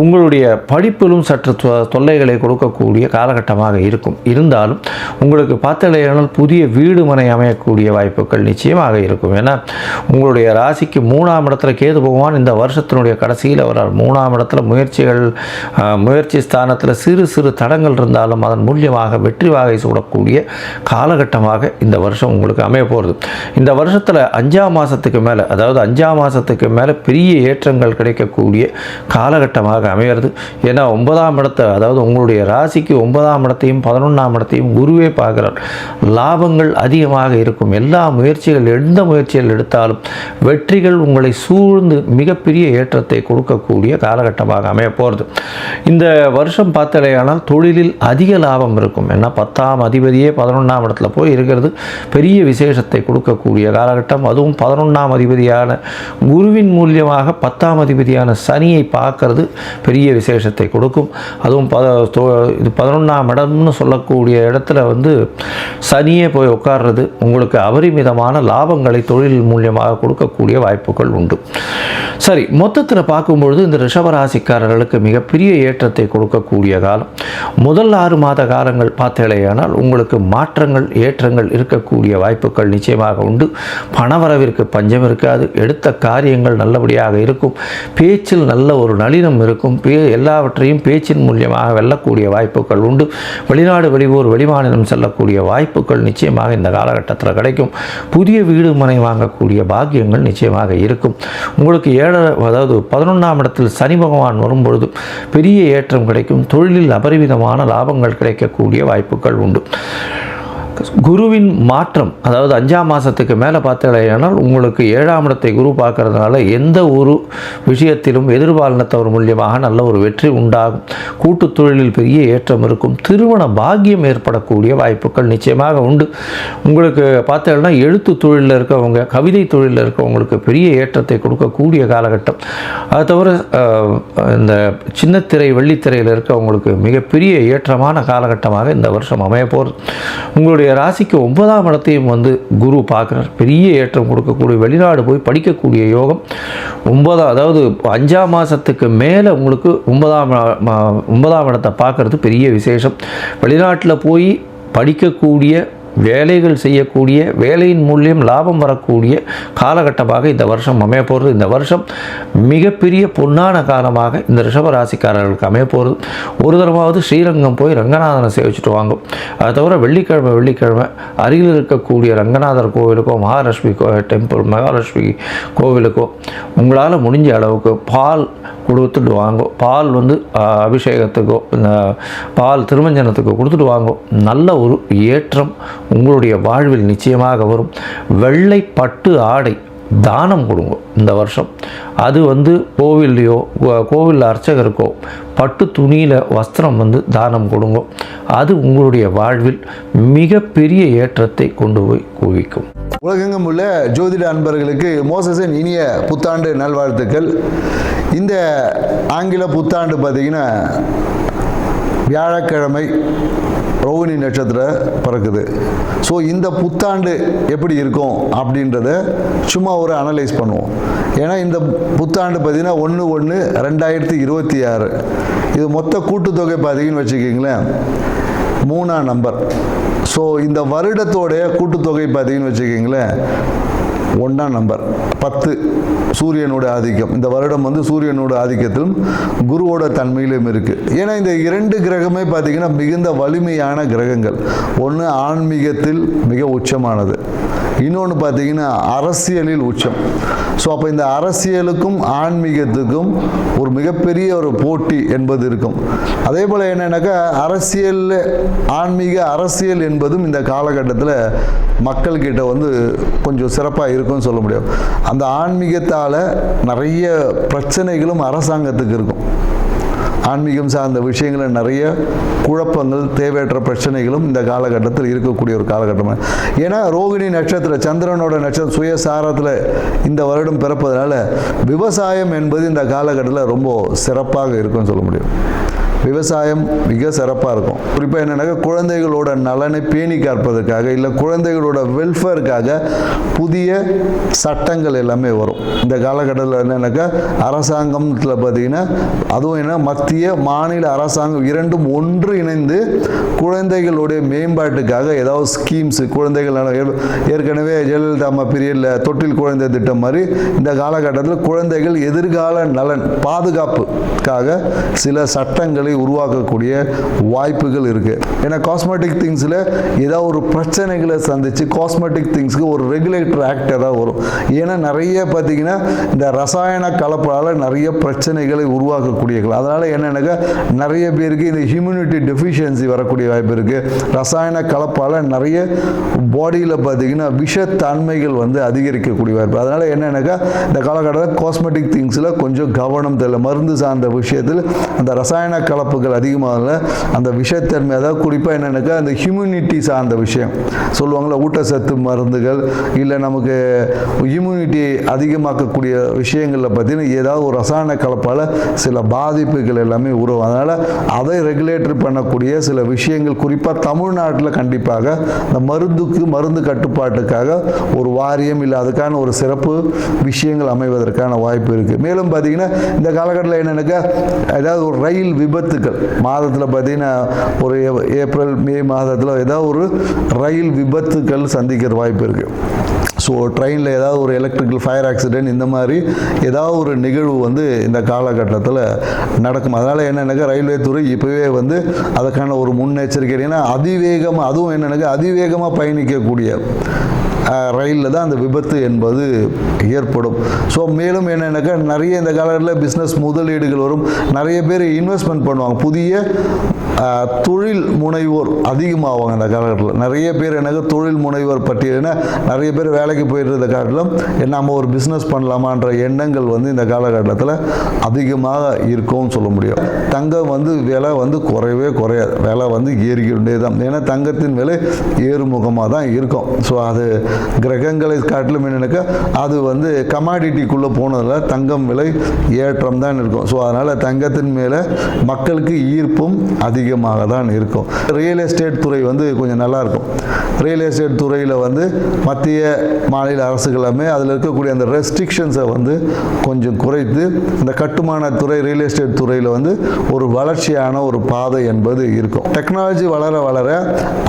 உங்களுடைய படிப்பிலும் சற்று தொல்லைகளை கொடுக்கக்கூடிய காலகட்டமாக இருக்கும். இருந்தாலும் உங்களுக்கு பார்த்தலையானால் புதிய வீடு மனை அமையக்கூடிய வாய்ப்புகள் நிச்சயமாக இருக்கும். ஏன்னா உங்களுடைய ராசிக்கு 3ஆம் இடத்துல கேது பகவான் இந்த வருஷத்தினுடைய கடைசியில் வரார். 3ஆம் இடத்துல முயற்சி ஸ்தானத்தில் சிறு தடங்கள் இருந்தாலும் அதன் மூலியமாக வெற்றி வாகை சூடக்கூடிய காலகட்டமாக இந்த வருஷம் உங்களுக்கு அமைய போகிறது. இந்த வருஷத்தில் 5ஆம் மாதத்துக்கு மேலே, அதாவது 5ஆம் மாதத்துக்கு மேலே பெரிய ஏற்றங்கள் கிடைக்கக்கூடிய காலகட்டமாக அமைகிறது. ஏன்னா 9ஆம் இடத்தை, அதாவது உங்களுடைய ராசிக்கு 9ஆம் இடத்தையும் 11ஆம் இடத்தையும் குருவே பார்க்கிறார். லாபங்கள் அதிகமாக இருக்கும். எந்த முயற்சிகள் எடுத்தாலும் வெற்றிகள் உங்களை சூழ்ந்து மிகப்பெரிய ஏற்றத்தை கொடுக்கக்கூடிய காலகட்டமாக அமைய போகிறது. இந்த வருஷம் பார்த்தலையானால் தொழிலில் அதிக லாபம் இருக்கும். ஏன்னா 10ஆம் அதிபதியே 11ஆம் இடத்துல போய் இருக்கிறது பெரிய விசேஷத்தை கொடுக்கக்கூடிய காலகட்டம். அதுவும் 11ஆம் அதிபதியான குருவின் மூலியமாக 10ஆம் அதிபதியான சனியை பார்க்கறது பெரிய விசேஷத்தை கொடுக்கும். அதுவும் 11ஆம் இடம்னு சொல்லக்கூடிய இடத்துல சனியே போய் உட்கார்றது உங்களுக்கு அபரிமிதமான லாபங்களை தொழில் மூலியமாக கொடுக்கக்கூடிய வாய்ப்புகள் உண்டு. சரி, மொத்தத்தில் பார்க்கும்பொழுது இந்த ரிஷபராசிக்காரர்களுக்கு மிகப்பெரிய ஏற்றத்தை கொடுக்கக்கூடிய காலம். முதல் 6 மாத காலங்கள் பார்த்தேனால் உங்களுக்கு மாற்றங்கள் ஏற்றங்கள் இருக்கக்கூடிய வாய்ப்புகள் நிச்சயமாக உண்டு. பணவரவிற்கு பஞ்சம் இருக்காது. எடுத்த காரியங்கள் நல்லபடியாக இருக்கும். பேச்சில் நல்ல ஒரு நளினம் இருக்கும். எல்லாவற்றையும் பேச்சின் மூலியமாக வெல்லக்கூடிய வாய்ப்புகள் உண்டு. வெளிநாடு வெளியூர் வெளிமாநிலம் செல்லக்கூடிய வாய்ப்புகள் நிச்சயமாக இந்த காலகட்டத்தில் கிடைக்கும். புதிய வீடு மனை வாங்கக்கூடிய பாக்கியங்கள் நிச்சயமாக இருக்கும். உங்களுக்கு 11ஆம் இடத்தில் சனி பகவான் வரும்பொழுது பெரிய ஏற்றம் கிடைக்கும். தொழிலில் அபரிமிதமான லாபங்கள் கிடைக்கக்கூடிய வாய்ப்புகள் உண்டு. குருவின் மாற்றம், அதாவது 5ஆம் மாதத்துக்கு மேலே பார்த்தீங்கன்னா உங்களுக்கு 7ஆம் இடத்தை குரு பார்க்கறதுனால எந்த ஒரு விஷயத்திலும் எதிர்பாலினத்தவர் மூலியமாக நல்ல ஒரு வெற்றி உண்டாகும். கூட்டு தொழிலில் பெரிய ஏற்றம் இருக்கும். திருமண பாக்கியம் ஏற்படக்கூடிய வாய்ப்புகள் நிச்சயமாக உண்டு. உங்களுக்கு பார்த்தீங்கன்னா எழுத்து தொழிலில் இருக்கவங்க, கவிதை தொழிலில் இருக்கவங்களுக்கு பெரிய ஏற்றத்தை கொடுக்கக்கூடிய காலகட்டம். அது தவிர இந்த சின்னத்திரை வெள்ளித்திரையில் இருக்கவங்களுக்கு மிகப்பெரிய ஏற்றமான காலகட்டமாக இந்த வருஷம் அமைய போகிறது. உங்களுடைய ராசிக்கு 9ஆம் இடத்தையும் குரு பார்க்குறார். பெரிய ஏற்றம் கொடுக்கக்கூடிய, வெளிநாடு போய் படிக்கக்கூடிய யோகம். 5ஆம் மாதத்துக்கு மேலே உங்களுக்கு 9ஆம் இடத்தை பார்க்குறது பெரிய விசேஷம். வெளிநாட்டில் போய் படிக்கக்கூடிய வேலைகள் செய்யக்கூடிய, வேலையின் மூலியம் லாபம் வரக்கூடிய காலகட்டமாக இந்த வருஷம் அமைய போகிறது. இந்த வருஷம் மிகப்பெரிய பொன்னான காலமாக இந்த ரிஷப ராசிக்காரர்களுக்கு அமைய போகிறது. ஒரு தடவாவது ஸ்ரீரங்கம் போய் ரங்கநாதனை சேவிச்சுட்டு வாங்கும். அதை தவிர வெள்ளிக்கிழமை அருகில் இருக்கக்கூடிய ரங்கநாதர் கோவிலுக்கோ, மகாலட்சுமி மகாலட்சுமி கோவிலுக்கோ உங்களால் முடிஞ்ச அளவுக்கு பால் கொடுத்துட்டு வாங்கும். பால் வந்து அபிஷேகத்துக்கோ, இந்த பால் திருமஞ்சனத்துக்கோ கொடுத்துட்டு வாங்கும். நல்ல ஒரு ஏற்றம் உங்களுடைய வாழ்வில் நிச்சயமாக வரும். வெள்ளை பட்டு ஆடை தானம் கொடுங்க இந்த வருஷம். அது வந்து கோவில்லையோ, கோவில் அர்ச்சகருக்கோ பட்டு துணியில் வஸ்திரம் வந்து தானம் கொடுங்க. அது உங்களுடைய வாழ்வில் மிகப்பெரிய ஏற்றத்தை கொண்டு போய் குவிக்கும். உலகெங்கும் உள்ள ஜோதிட அன்பர்களுக்கு மோசஸின் இனிய புத்தாண்டு நல்வாழ்த்துக்கள். இந்த ஆங்கில புத்தாண்டு பார்த்திங்கன்னா வியாழக்கிழமை ரோகிணி நட்சத்திரம் பிறக்குது. ஸோ இந்த புத்தாண்டு எப்படி இருக்கும் அப்படின்றத சும்மா ஒரு அனலைஸ் பண்ணுவோம். ஏன்னா இந்த புத்தாண்டு பார்த்திங்கன்னா 1/1/2026 இது மொத்த கூட்டுத்தொகை பார்த்திங்கன்னு வச்சுக்கிங்களேன் 3ஆம் நம்பர். ஸோ இந்த வருடத்தோடைய கூட்டுத்தொகை பார்த்திங்கன்னு வச்சுக்கிங்களேன் 1ஆம் நம்பர் 10 சூரியனோட ஆதிக்கம். இந்த வருடம் வந்து சூரியனோட ஆதிக்கத்திலும் குருவோட தன்மையிலும் இருக்குது. ஏன்னா இந்த 2 கிரகமே பார்த்திங்கன்னா மிகுந்த வலிமையான கிரகங்கள். ஒன்று ஆன்மீகத்தில் மிக உச்சமானது, இன்னொன்று பார்த்திங்கன்னா அரசியலில் உச்சம். ஸோ அப்போ இந்த அரசியலுக்கும் ஆன்மீகத்துக்கும் ஒரு மிகப்பெரிய ஒரு போட்டி என்பது இருக்கும். அதே போல் என்னென்னாக்கா அரசியல் என்பதும் இந்த காலகட்டத்தில் மக்கள்கிட்ட வந்து கொஞ்சம் சிறப்பாக இருக்கும்னு சொல்ல முடியும். அந்த ஆன்மீகத்தால் நிறைய பிரச்சனைகளும் அரசாங்கத்துக்கு இருக்கும். ஆன்மீகம் சார்ந்த விஷயங்களில் நிறைய குழப்பங்கள், தேவையற்ற பிரச்சனைகளும் இந்த காலகட்டத்தில் இருக்கக்கூடிய ஒரு காலகட்டமாக. ஏன்னா ரோகிணி நட்சத்திரம், சந்திரனோட நட்சத்திரம் சுயசாரத்தில் இந்த வருடம் பிறப்பதனால விவசாயம் என்பது இந்த காலகட்டத்தில் ரொம்ப சிறப்பாக இருக்கும்னு சொல்ல முடியும். விவசாயம் மிக சிறப்பாக இருக்கும். குறிப்பாக என்னென்னாக்கா குழந்தைகளோட நலனை பேணி காப்பதற்காக, இல்லை குழந்தைகளோட வெல்ஃபேருக்காக புதிய சட்டங்கள் எல்லாமே வரும். இந்த காலகட்டத்தில் என்னென்னாக்கா அரசாங்கத்தில் பார்த்திங்கன்னா அதுவும் என்ன மத்திய மாநில அரசாங்கம் இரண்டும் ஒன்று இணைந்து குழந்தைகளுடைய மேம்பாட்டுக்காக ஏதாவது ஸ்கீம்ஸு, குழந்தைகள் ஏற்கனவே ஜெயலலிதா அம்மா பீரியடில் தொட்டில் குழந்தை திட்டம் மாதிரி இந்த காலகட்டத்தில் குழந்தைகள் எதிர்கால நலன் பாதுகாப்புக்காக சில சட்டங்களை உருவாக்கக்கூடிய வாய்ப்புகள் இருக்கு. ஏன்னா காஸ்மெட்டிக் திங்ஸில் ஏதாவது ஒரு பிரச்சனைகளை சந்திச்சு காஸ்மெட்டிக் திங்ஸ்க்கு ஒரு ரெகுலேட்டர் ஆக்ட் ஏதாவது வரும். ஏன்னா நிறைய பார்த்தீங்கன்னா இந்த ரசாயன கலப்பால் நிறைய பிரச்சனைகளை உருவாக்கக்கூடியது. அதனால என்னன்னாக்கா நிறைய பேருக்கு இந்த ஹியூமினிட்டி டெஃபிஷியன்சி வரக்கூடிய வாய்ப்பு இருக்கு. ரசாயன கலப்பால் நிறைய பாடியில் பார்த்தீங்கன்னா விஷத்தன்மைகள் வந்து அதிகரிக்கக்கூடிய வாய்ப்பு. அதனால என்னன்னாக்கா இந்த காலகட்டத்தில் காஸ்மெட்டிக் திங்ஸில் கொஞ்சம் கவனம் தேவை. மருந்து சார்ந்த விஷயத்தில் அந்த ரசாயன கலப்புகள் அதிகமாக அந்த விஷத்தன்மை, அதாவது குறிப்பாக என்னென்னாக்கா அந்த ஹியூமினிட்டி சார்ந்த விஷயம் சொல்லுவாங்களா, ஊட்டச்சத்து மருந்துகள் இல்லை நமக்கு இம்யூனிட்டி அதிகமாக்கக்கூடிய விஷயங்களில் பார்த்தீங்கன்னா ஏதாவது ஒரு ரசாயன கலப்பால் சில பாதிப்புகள் எல்லாமே உருவாகும். அதனால் அதை ரெகுலேட்டர் பண்ணக்கூடிய சில விஷயங்கள் குறிப்பாக தமிழ்நாட்டில் கண்டிப்பாக இந்த மருந்து கட்டுப்பாட்டுக்காக ஒரு வாரியம் இல்லை அதுக்கான ஒரு சிறப்பு விஷயங்கள் அமைவதற்கான வாய்ப்பு இருக்குது. மேலும் பார்த்தீங்கன்னா இந்த காலகட்டத்தில் என்னென்னாக்கா ஏதாவது ஒரு ரயில் விபத்துக்கள் மாதத்தில் பார்த்தீங்கன்னா ஒரு ஏப்ரல் மே மாதத்தில் ஏதாவது ஒரு ரயில் விபத்துக்கள் சந்திக்கிற வாய்ப்பு இருக்குது. ஸோ ட்ரெயினில் ஏதாவது ஒரு எலக்ட்ரிக்கல் ஃபயர் ஆக்சிடென்ட் இந்த மாதிரி ஏதாவது ஒரு நிகழ்வு வந்து இந்த காலகட்டத்தில் நடக்கும். அதனால் என்னென்னாக்கா ரயில்வே துறை இப்போவே வந்து அதுக்கான ஒரு முன்னெச்சரிக்கை. ஏன்னா அதிவேகமாக, அதுவும் என்னென்னாக்கா அதிவேகமாக பயணிக்கக்கூடிய ரயிலில் தான் அந்த விபத்து என்பது ஏற்படும். ஸோ மேலும் என்னென்னாக்கா நிறைய இந்த காலகட்டத்தில் பிஸ்னஸ் முதலீடுகள் வரும். நிறைய பேர் இன்வெஸ்ட்மெண்ட் பண்ணுவாங்க. புதிய தொழில் முனைவோர் அதிகமாகுவாங்க இந்த காலகட்டத்தில். நிறைய பேர் எனக்கு தொழில் முனைவோர் பட்டியல்னா நிறைய பேர் வேலைக்கு போயிட்டு காட்டிலும் நம்ம ஒரு பிஸ்னஸ் பண்ணலாமான்ற எண்ணங்கள் வந்து இந்த காலகட்டத்தில் அதிகமாக இருக்கும்னு சொல்ல முடியும். தங்கம் வந்து விலை வந்து குறையவே குறையாது, விலை வந்து ஏறிக்கிட்டே தான். ஏன்னா தங்கத்தின் விலை ஏறுமுகமாக தான் இருக்கும். ஸோ அது கிரகங்களை காட்டிலும் என்னென்னாக்கா அது வந்து கமாடிட்டிக்குள்ளே போனதில் தங்கம் விலை ஏற்றம் தான் இருக்கும். ஸோ அதனால் தங்கத்தின் மேலே மக்களுக்கு ஈர்ப்பும் அதிகமாக தான் இருக்கும். ரியல் எஸ்டேட் துறை வந்து கொஞ்சம் நல்லாயிருக்கும். ரியல் எஸ்டேட் துறையில் வந்து மத்திய மாநில அரசுகளுமே அதில் இருக்கக்கூடிய அந்த ரெஸ்ட்ரிக்ஷன்ஸை வந்து கொஞ்சம் குறைத்து இந்த கட்டுமான துறை ரியல் எஸ்டேட் துறையில் வந்து ஒரு வளர்ச்சியான ஒரு பாதை என்பது இருக்கும். டெக்னாலஜி வளர வளர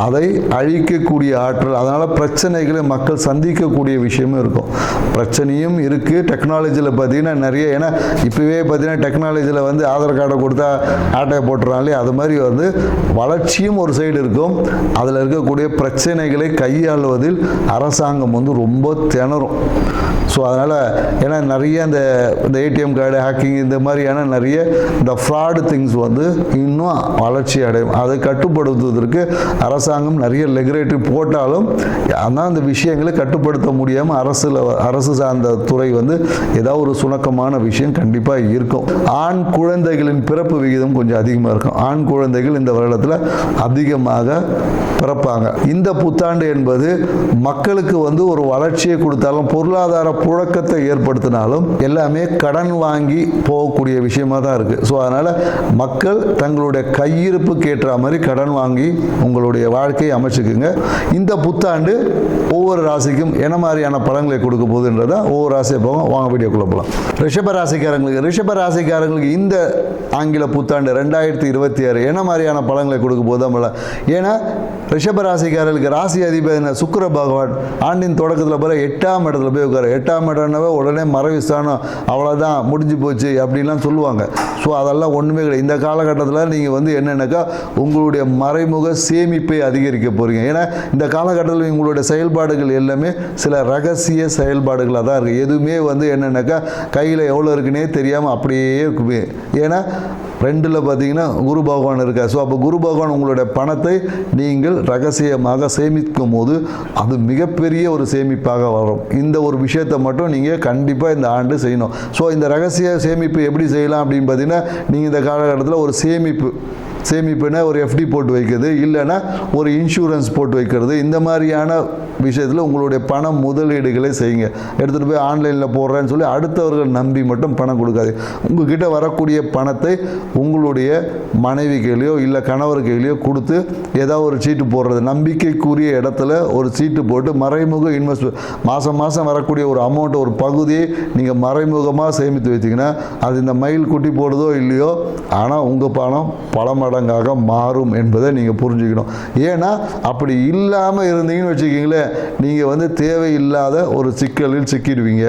அதை அழிக்கக்கூடிய ஆற்றல், அதனால் பிரச்சனைகளை மக்கள் சந்திக்கக்கூடிய விஷயமும் இருக்கும். பிரச்சனையும் இருக்குது டெக்னாலஜியில் பார்த்தீங்கன்னா நிறைய. ஏன்னா இப்போவே பார்த்தீங்கன்னா டெக்னாலஜியில் வந்து ஆதார் கார்டை கொடுத்தா ஆட்டையை போட்டுறாங்களே, அது மாதிரி வந்து வளர்ச்சியும் ஒரு சைடு இருக்கும். அதில் இருக்கக்கூடிய பிரச்சனைகளை கையாளுவதில் அரசாங்கம் வந்து ரொம்ப திணறும். ஸோ அதனால் ஏன்னா நிறைய இந்த ஏடிஎம் கார்டு ஹேக்கிங் இந்த மாதிரியான நிறைய இந்த ஃப்ராடு திங்ஸ் வந்து இன்னும் வளர்ச்சி அடையும். அதை கட்டுப்படுத்துவதற்கு அரசாங்கம் நிறைய ரெகுலேட்டரி போட்டாலும் ஆனால் அந்த விஷயங்களை கட்டுப்படுத்த முடியாமல் அரசு சார்ந்த துறை வந்து ஏதாவது ஒரு சுணக்கமான விஷயம் கண்டிப்பாக இருக்கும். ஆண் குழந்தைகளின் பிறப்பு விகிதம் கொஞ்சம் அதிகமாக இருக்கும். ஆண் குழந்தைகள் இந்த வருடத்தில் அதிகமாக பிறப்பாங்க. இந்த புத்தாண்டு என்பது மக்களுக்கு வந்து ஒரு வளர்ச்சியை கொடுத்தாலும் பொருளாதார புழக்கத்தை ஏற்படுத்தினாலும் எல்லாமே கடன் வாங்கி போகக்கூடிய விஷயமா தான் இருக்குது. ஸோ அதனால் மக்கள் தங்களுடைய கையிருப்புக்கு ஏற்ற மாதிரி கடன் வாங்கி உங்களுடைய வாழ்க்கையை அமைச்சுக்குங்க. இந்த புத்தாண்டு ஒவ்வொரு ராசிக்கும் என்ன மாதிரியான பலன்களை கொடுக்க போகுதுன்றதை ஒவ்வொரு ராசியை போக வாங்க வீடியோக்குள்ளே போகலாம். ரிஷப ராசிக்காரங்களுக்கு இந்த ஆங்கில புத்தாண்டு 2026 என்ன மாதிரியான பலன்களை கொடுக்க போகுது? ஏன்னா ரிஷப ராசிக்காரர்களுக்கு ராசி அதிபதி சுக்கிர பகவான் ஆண்டின் தொடக்கத்தில் பிற 8ஆம் இடத்துல போய் உட்காரு. 8ஆம் இடம்னாவே உடனே மறைவிஸ்தானம், அவ்வளோதான் முடிஞ்சு போச்சு அப்படின்லாம் சொல்லுவாங்க. ஸோ அதெல்லாம் ஒன்றுமே கிடையாது. இந்த காலகட்டத்தில் நீங்கள் வந்து என்னென்னாக்கா உங்களுடைய மறைமுக சேமிப்பை அதிகரிக்க போகிறீங்க. ஏன்னா இந்த காலகட்டத்தில் உங்களுடைய செயல்பாடுகள் எல்லாமே சில ரகசிய செயல்பாடுகளாக தான் இருக்குது. எதுவுமே வந்து என்னென்னாக்கா கையில் எவ்வளோ இருக்குன்னே தெரியாமல் அப்படியே இருக்குமே. ஏன்னா 2ல் பார்த்தீங்கன்னா குரு பகவான் இருக்கார். ஸோ அப்போ குரு பகவான் உங்களுடைய பணத்தை நீங்கள் ரகசியமாக சேமிக்கும் போது அது மிகப்பெரிய ஒரு சேமிப்பாக வரும். இந்த ஒரு விஷயத்தை மட்டும் நீங்கள் கண்டிப்பாக இந்த ஆண்டு செய்யணும். ஸோ இந்த ரகசிய சேமிப்பு எப்படி செய்யலாம் அப்படின்னு பார்த்தீங்கன்னா நீங்கள் இந்த காலகட்டத்தில் ஒரு சேமிப்புனா ஒரு எஃப்டி போட்டு வைக்கிறது, இல்லைன்னா ஒரு இன்சூரன்ஸ் போட்டு வைக்கிறது, இந்த மாதிரியான விஷயத்தில் உங்களுடைய பண முதலீடுகளை செய்யுங்க. எடுத்துகிட்டு போய் ஆன்லைனில் போடுறேன்னு சொல்லி அடுத்தவர்கள் நம்பி மட்டும் பணம் கொடுக்காது. உங்ககிட்ட வரக்கூடிய பணத்தை உங்களுடைய மனைவி கையிலையோ இல்லை கணவர் கையிலையோ கொடுத்து ஏதாவது ஒரு சீட்டு போடுறது, நம்பிக்கைக்குரிய இடத்துல ஒரு சீட்டு போட்டு மறைமுக இன்வெஸ்ட்மெண்ட் மாதம் வரக்கூடிய ஒரு அமௌண்ட்டை ஒரு பகுதியை நீங்கள் மறைமுகமாக சேமித்து வச்சிங்கன்னா அது இந்த மயில் குட்டி போடுதோ இல்லையோ, ஆனால் உங்கள் பணம் பல மடங்காக மாறும் என்பதை நீங்கள் புரிஞ்சுக்கணும். ஏன்னா அப்படி இல்லாமல் இருந்தீங்கன்னு வச்சுக்கிங்களேன், நீங்கள் வந்து தேவையில்லாத ஒரு சிக்கலில் சிக்கிடுவீங்க.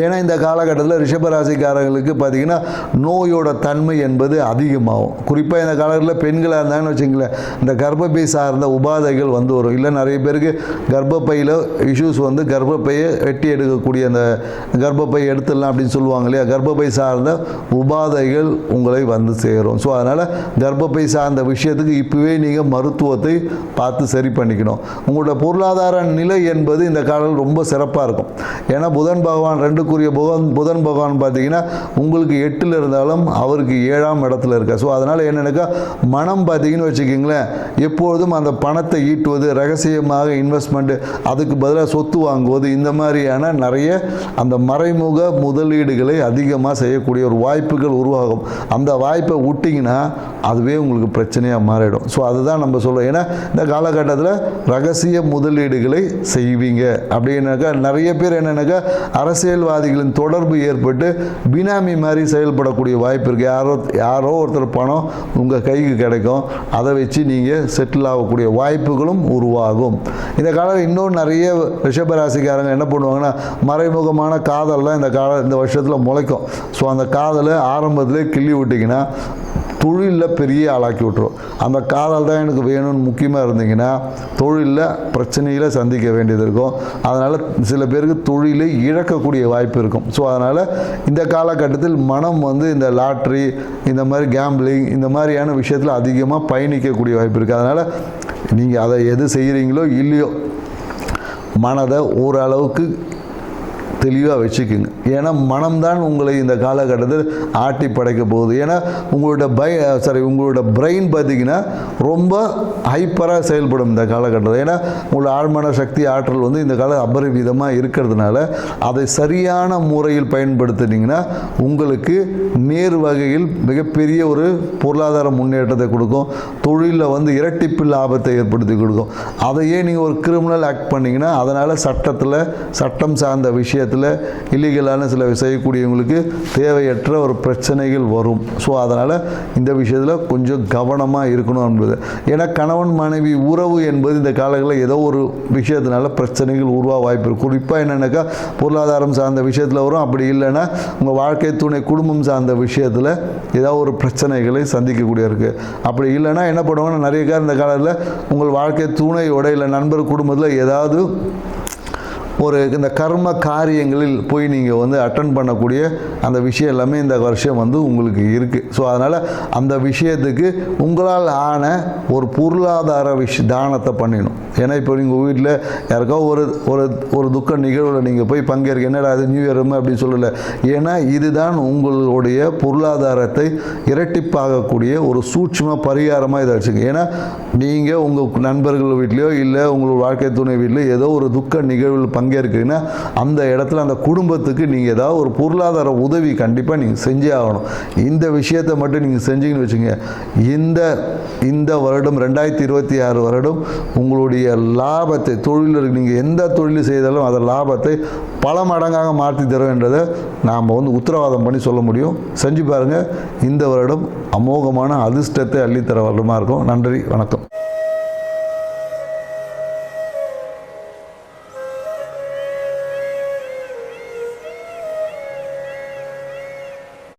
ஏன்னா இந்த காலகட்டத்தில் ரிஷபராசிக்காரர்களுக்கு பார்த்திங்கன்னா நோயோட தன்மை என்பது அதிகமாகும். குறிப்பாக இந்த காலகட்டத்தில் பெண்களாக இருந்தாங்கன்னு வச்சுங்களேன், இந்த கர்ப்பப்பை சார்ந்த உபாதைகள் வந்து வரும். இல்லை நிறைய பேருக்கு கர்ப்பப்பையில் இஷ்யூஸ் வந்து கர்ப்பப்பையை வெட்டி எடுக்கக்கூடிய அந்த கர்ப்பப்பை எடுத்துடலாம் அப்படின்னு சொல்லுவாங்க இல்லையா, கர்ப்பப்பை சார்ந்த உபாதைகள் உங்களை வந்து சேரும். ஸோ அதனால் கர்ப்பப்பை சார்ந்த விஷயத்துக்கு இப்போவே நீங்கள் மருத்துவத்தை பார்த்து சரி பண்ணிக்கணும். உங்களோட பொருளாதார நிலை என்பது இந்த காலத்தில் ரொம்ப சிறப்பாக இருக்கும். ஏன்னா புதன் பகவான் புதன் பகவான் பார்த்தீங்கன்னா உங்களுக்கு 8ல் இருந்தாலும் அவருக்கு 7ஆம் இடத்துல இருக்கார். ஸோ அதனால் என்னென்னாக்கா மனம் பார்த்தீங்கன்னு வச்சுக்கிங்களேன், எப்பொழுதும் அந்த பணத்தை ஈட்டுவது, ரகசியமாக இன்வெஸ்ட்மெண்ட்டு, அதுக்கு பதிலாக சொத்து வாங்குவது, இந்த மாதிரியான நிறைய அந்த மறைமுக முதலீடுகளை அதிகமாக செய்யக்கூடிய ஒரு வாய்ப்புகள் உருவாகும். அந்த வாய்ப்பை விட்டிங்கன்னா அதுவே உங்களுக்கு பிரச்சனையாக மாறிடும். ஸோ அதுதான் நம்ம சொல்லுவோம். ஏன்னா இந்த காலகட்டத்தில் ரகசிய முதலீடுகளை செய்வீங்க அப்படின்னாக்கா நிறைய பேர் என்னென்னாக்கா அரசியல்வாதிகளின் தொடர்பு ஏற்பட்டு பினாமி மாதிரி செயல்படக்கூடிய வாய்ப்பு இருக்குது. யாரோ ஒருத்தர் பணம் உங்கள் கைக்கு கிடைக்கும், அதை வச்சு நீங்கள் செட்டில் ஆகக்கூடிய வாய்ப்புகளும் உருவாகும். இந்த காலத்தில் இன்னும் நிறைய ரிஷபராசிக்காரங்க என்ன பண்ணுவாங்கன்னா மறைமுகமான காதல்லாம் இந்த வருஷத்தில் முளைக்கும். ஸோ அந்த காதலை ஆரம்பத்திலே கிள்ளி விட்டிங்கன்னா தொழிலில் பெரிய ஆளாக்கி விட்டுரும். அந்த காதல் தான் எனக்கு வேணும்னு முக்கியமாக இருந்தீங்கன்னா தொழிலில் பிரச்சனையில் சந்திக்க வேண்டியது இருக்கும். அதனால் சில பேருக்கு தொழிலை இழக்கக்கூடிய வாய்ப்பு இருக்கும். ஸோ அதனால் இந்த காலகட்டத்தில் மனம் வந்து இந்த லாட்ரி, இந்த மாதிரி கேம்பிளிங், இந்த மாதிரியான விஷயத்தில் அதிகமாக பயணிக்கக்கூடிய வாய்ப்பு இருக்குது. அதனால் நீங்கள் அதை எது செய்கிறீங்களோ இல்லையோ மனதை ஓரளவுக்கு தெளிவாக வச்சுக்குங்க. ஏன்னா மனம்தான் உங்களை இந்த காலகட்டத்தில் ஆட்டி படைக்க போகுது. ஏன்னா உங்களோட பிரெயின் பார்த்திங்கன்னா ரொம்ப ஹைப்பராக செயல்படும் இந்த காலகட்டத்தில். ஏன்னா உங்களோட ஆழ்மன சக்தி ஆற்றல் வந்து இந்த காலம் அபரிவிதமாக இருக்கிறதுனால அதை சரியான முறையில் பயன்படுத்தினீங்கன்னா உங்களுக்கு நேர் வகையில் மிகப்பெரிய ஒரு பொருளாதார முன்னேற்றத்தை கொடுக்கும். தொழிலில் வந்து இரட்டிப்பு லாபத்தை ஏற்படுத்தி கொடுக்கும். அதையே நீங்கள் ஒரு கிரிமினல் ஆக்ட் பண்ணிங்கன்னா அதனால் சட்டம் சார்ந்த விஷயத்தில் இல்லீகலான சில செய்யக்கூடியவங்களுக்கு தேவையற்ற ஒரு பிரச்சனைகள் வரும். ஸோ அதனால் இந்த விஷயத்தில் கொஞ்சம் கவனமாக இருக்கணும் என்பது. ஏன்னா கணவன் மனைவி உறவு என்பது இந்த காலங்களில் ஏதோ ஒரு விஷயத்தினால பிரச்சனைகள் உருவாக வாய்ப்பு இருக்குது. குறிப்பாக என்னென்னாக்கா பொருளாதாரம் சார்ந்த விஷயத்தில் வரும். அப்படி இல்லைன்னா உங்கள் வாழ்க்கை துணை குடும்பம் சார்ந்த விஷயத்தில் ஏதாவது ஒரு பிரச்சனைகளை சந்திக்கக்கூடிய இருக்குது. அப்படி இல்லைன்னா என்ன பண்ணுவாங்கன்னா நிறைய பேர் இந்த காலத்தில் உங்கள் வாழ்க்கை துணையோட இல்லை நண்பர் குடும்பத்தில் ஏதாவது இந்த கர்ம காரியங்களில் போய் நீங்கள் வந்து அட்டன் பண்ணக்கூடிய அந்த விஷயம் எல்லாமே இந்த வருஷம் வந்து உங்களுக்கு இருக்குது. ஸோ அதனால் அந்த விஷயத்துக்கு உங்களால் ஆன ஒரு பொருளாதார தானத்தை பண்ணிடணும். ஏன்னா இப்போ நீங்கள் வீட்டில் யாருக்கோ ஒரு துக்க நிகழ்வில் நீங்கள் போய் பங்கேற்க என்னடா அது நியூ இயர் அப்படின்னு சொல்லலை. ஏன்னா இதுதான் உங்களுடைய பொருளாதாரத்தை இரட்டிப்பாகக்கூடிய ஒரு சூட்சும பரிகாரமாக இதை வச்சுங்க. ஏன்னா நீங்கள் உங்கள் நண்பர்கள் வீட்லையோ இல்லை உங்கள் வாழ்க்கை துணை வீட்லையோ ஏதோ ஒரு துக்க நிகழ்வில் பங்கேற்கிறீங்கன்னா அந்த இடத்துல அந்த குடும்பத்துக்கு நீங்கள் ஏதாவது ஒரு பொருளாதார உதவி கண்டிப்பாக நீங்கள் செஞ்சே ஆகணும். இந்த விஷயத்தை மட்டும் நீங்கள் செஞ்சீங்கன்னு வச்சுங்க, இந்த வருடம் 2026 வருடம் உங்களுடைய லாபத்தை தொழிலில் நீங்கள் எந்த தொழில் செய்தாலும் அந்த லாபத்தை பல மடங்காக மாற்றி தரும் என்றதை நாம் வந்து உத்தரவாதம் பண்ணி சொல்ல முடியும். செஞ்சு பாருங்கள். இந்த வருடம் அமோகமான அதிர்ஷ்டத்தை அள்ளித்தர வருடமாக இருக்கும். நன்றி, வணக்கம்.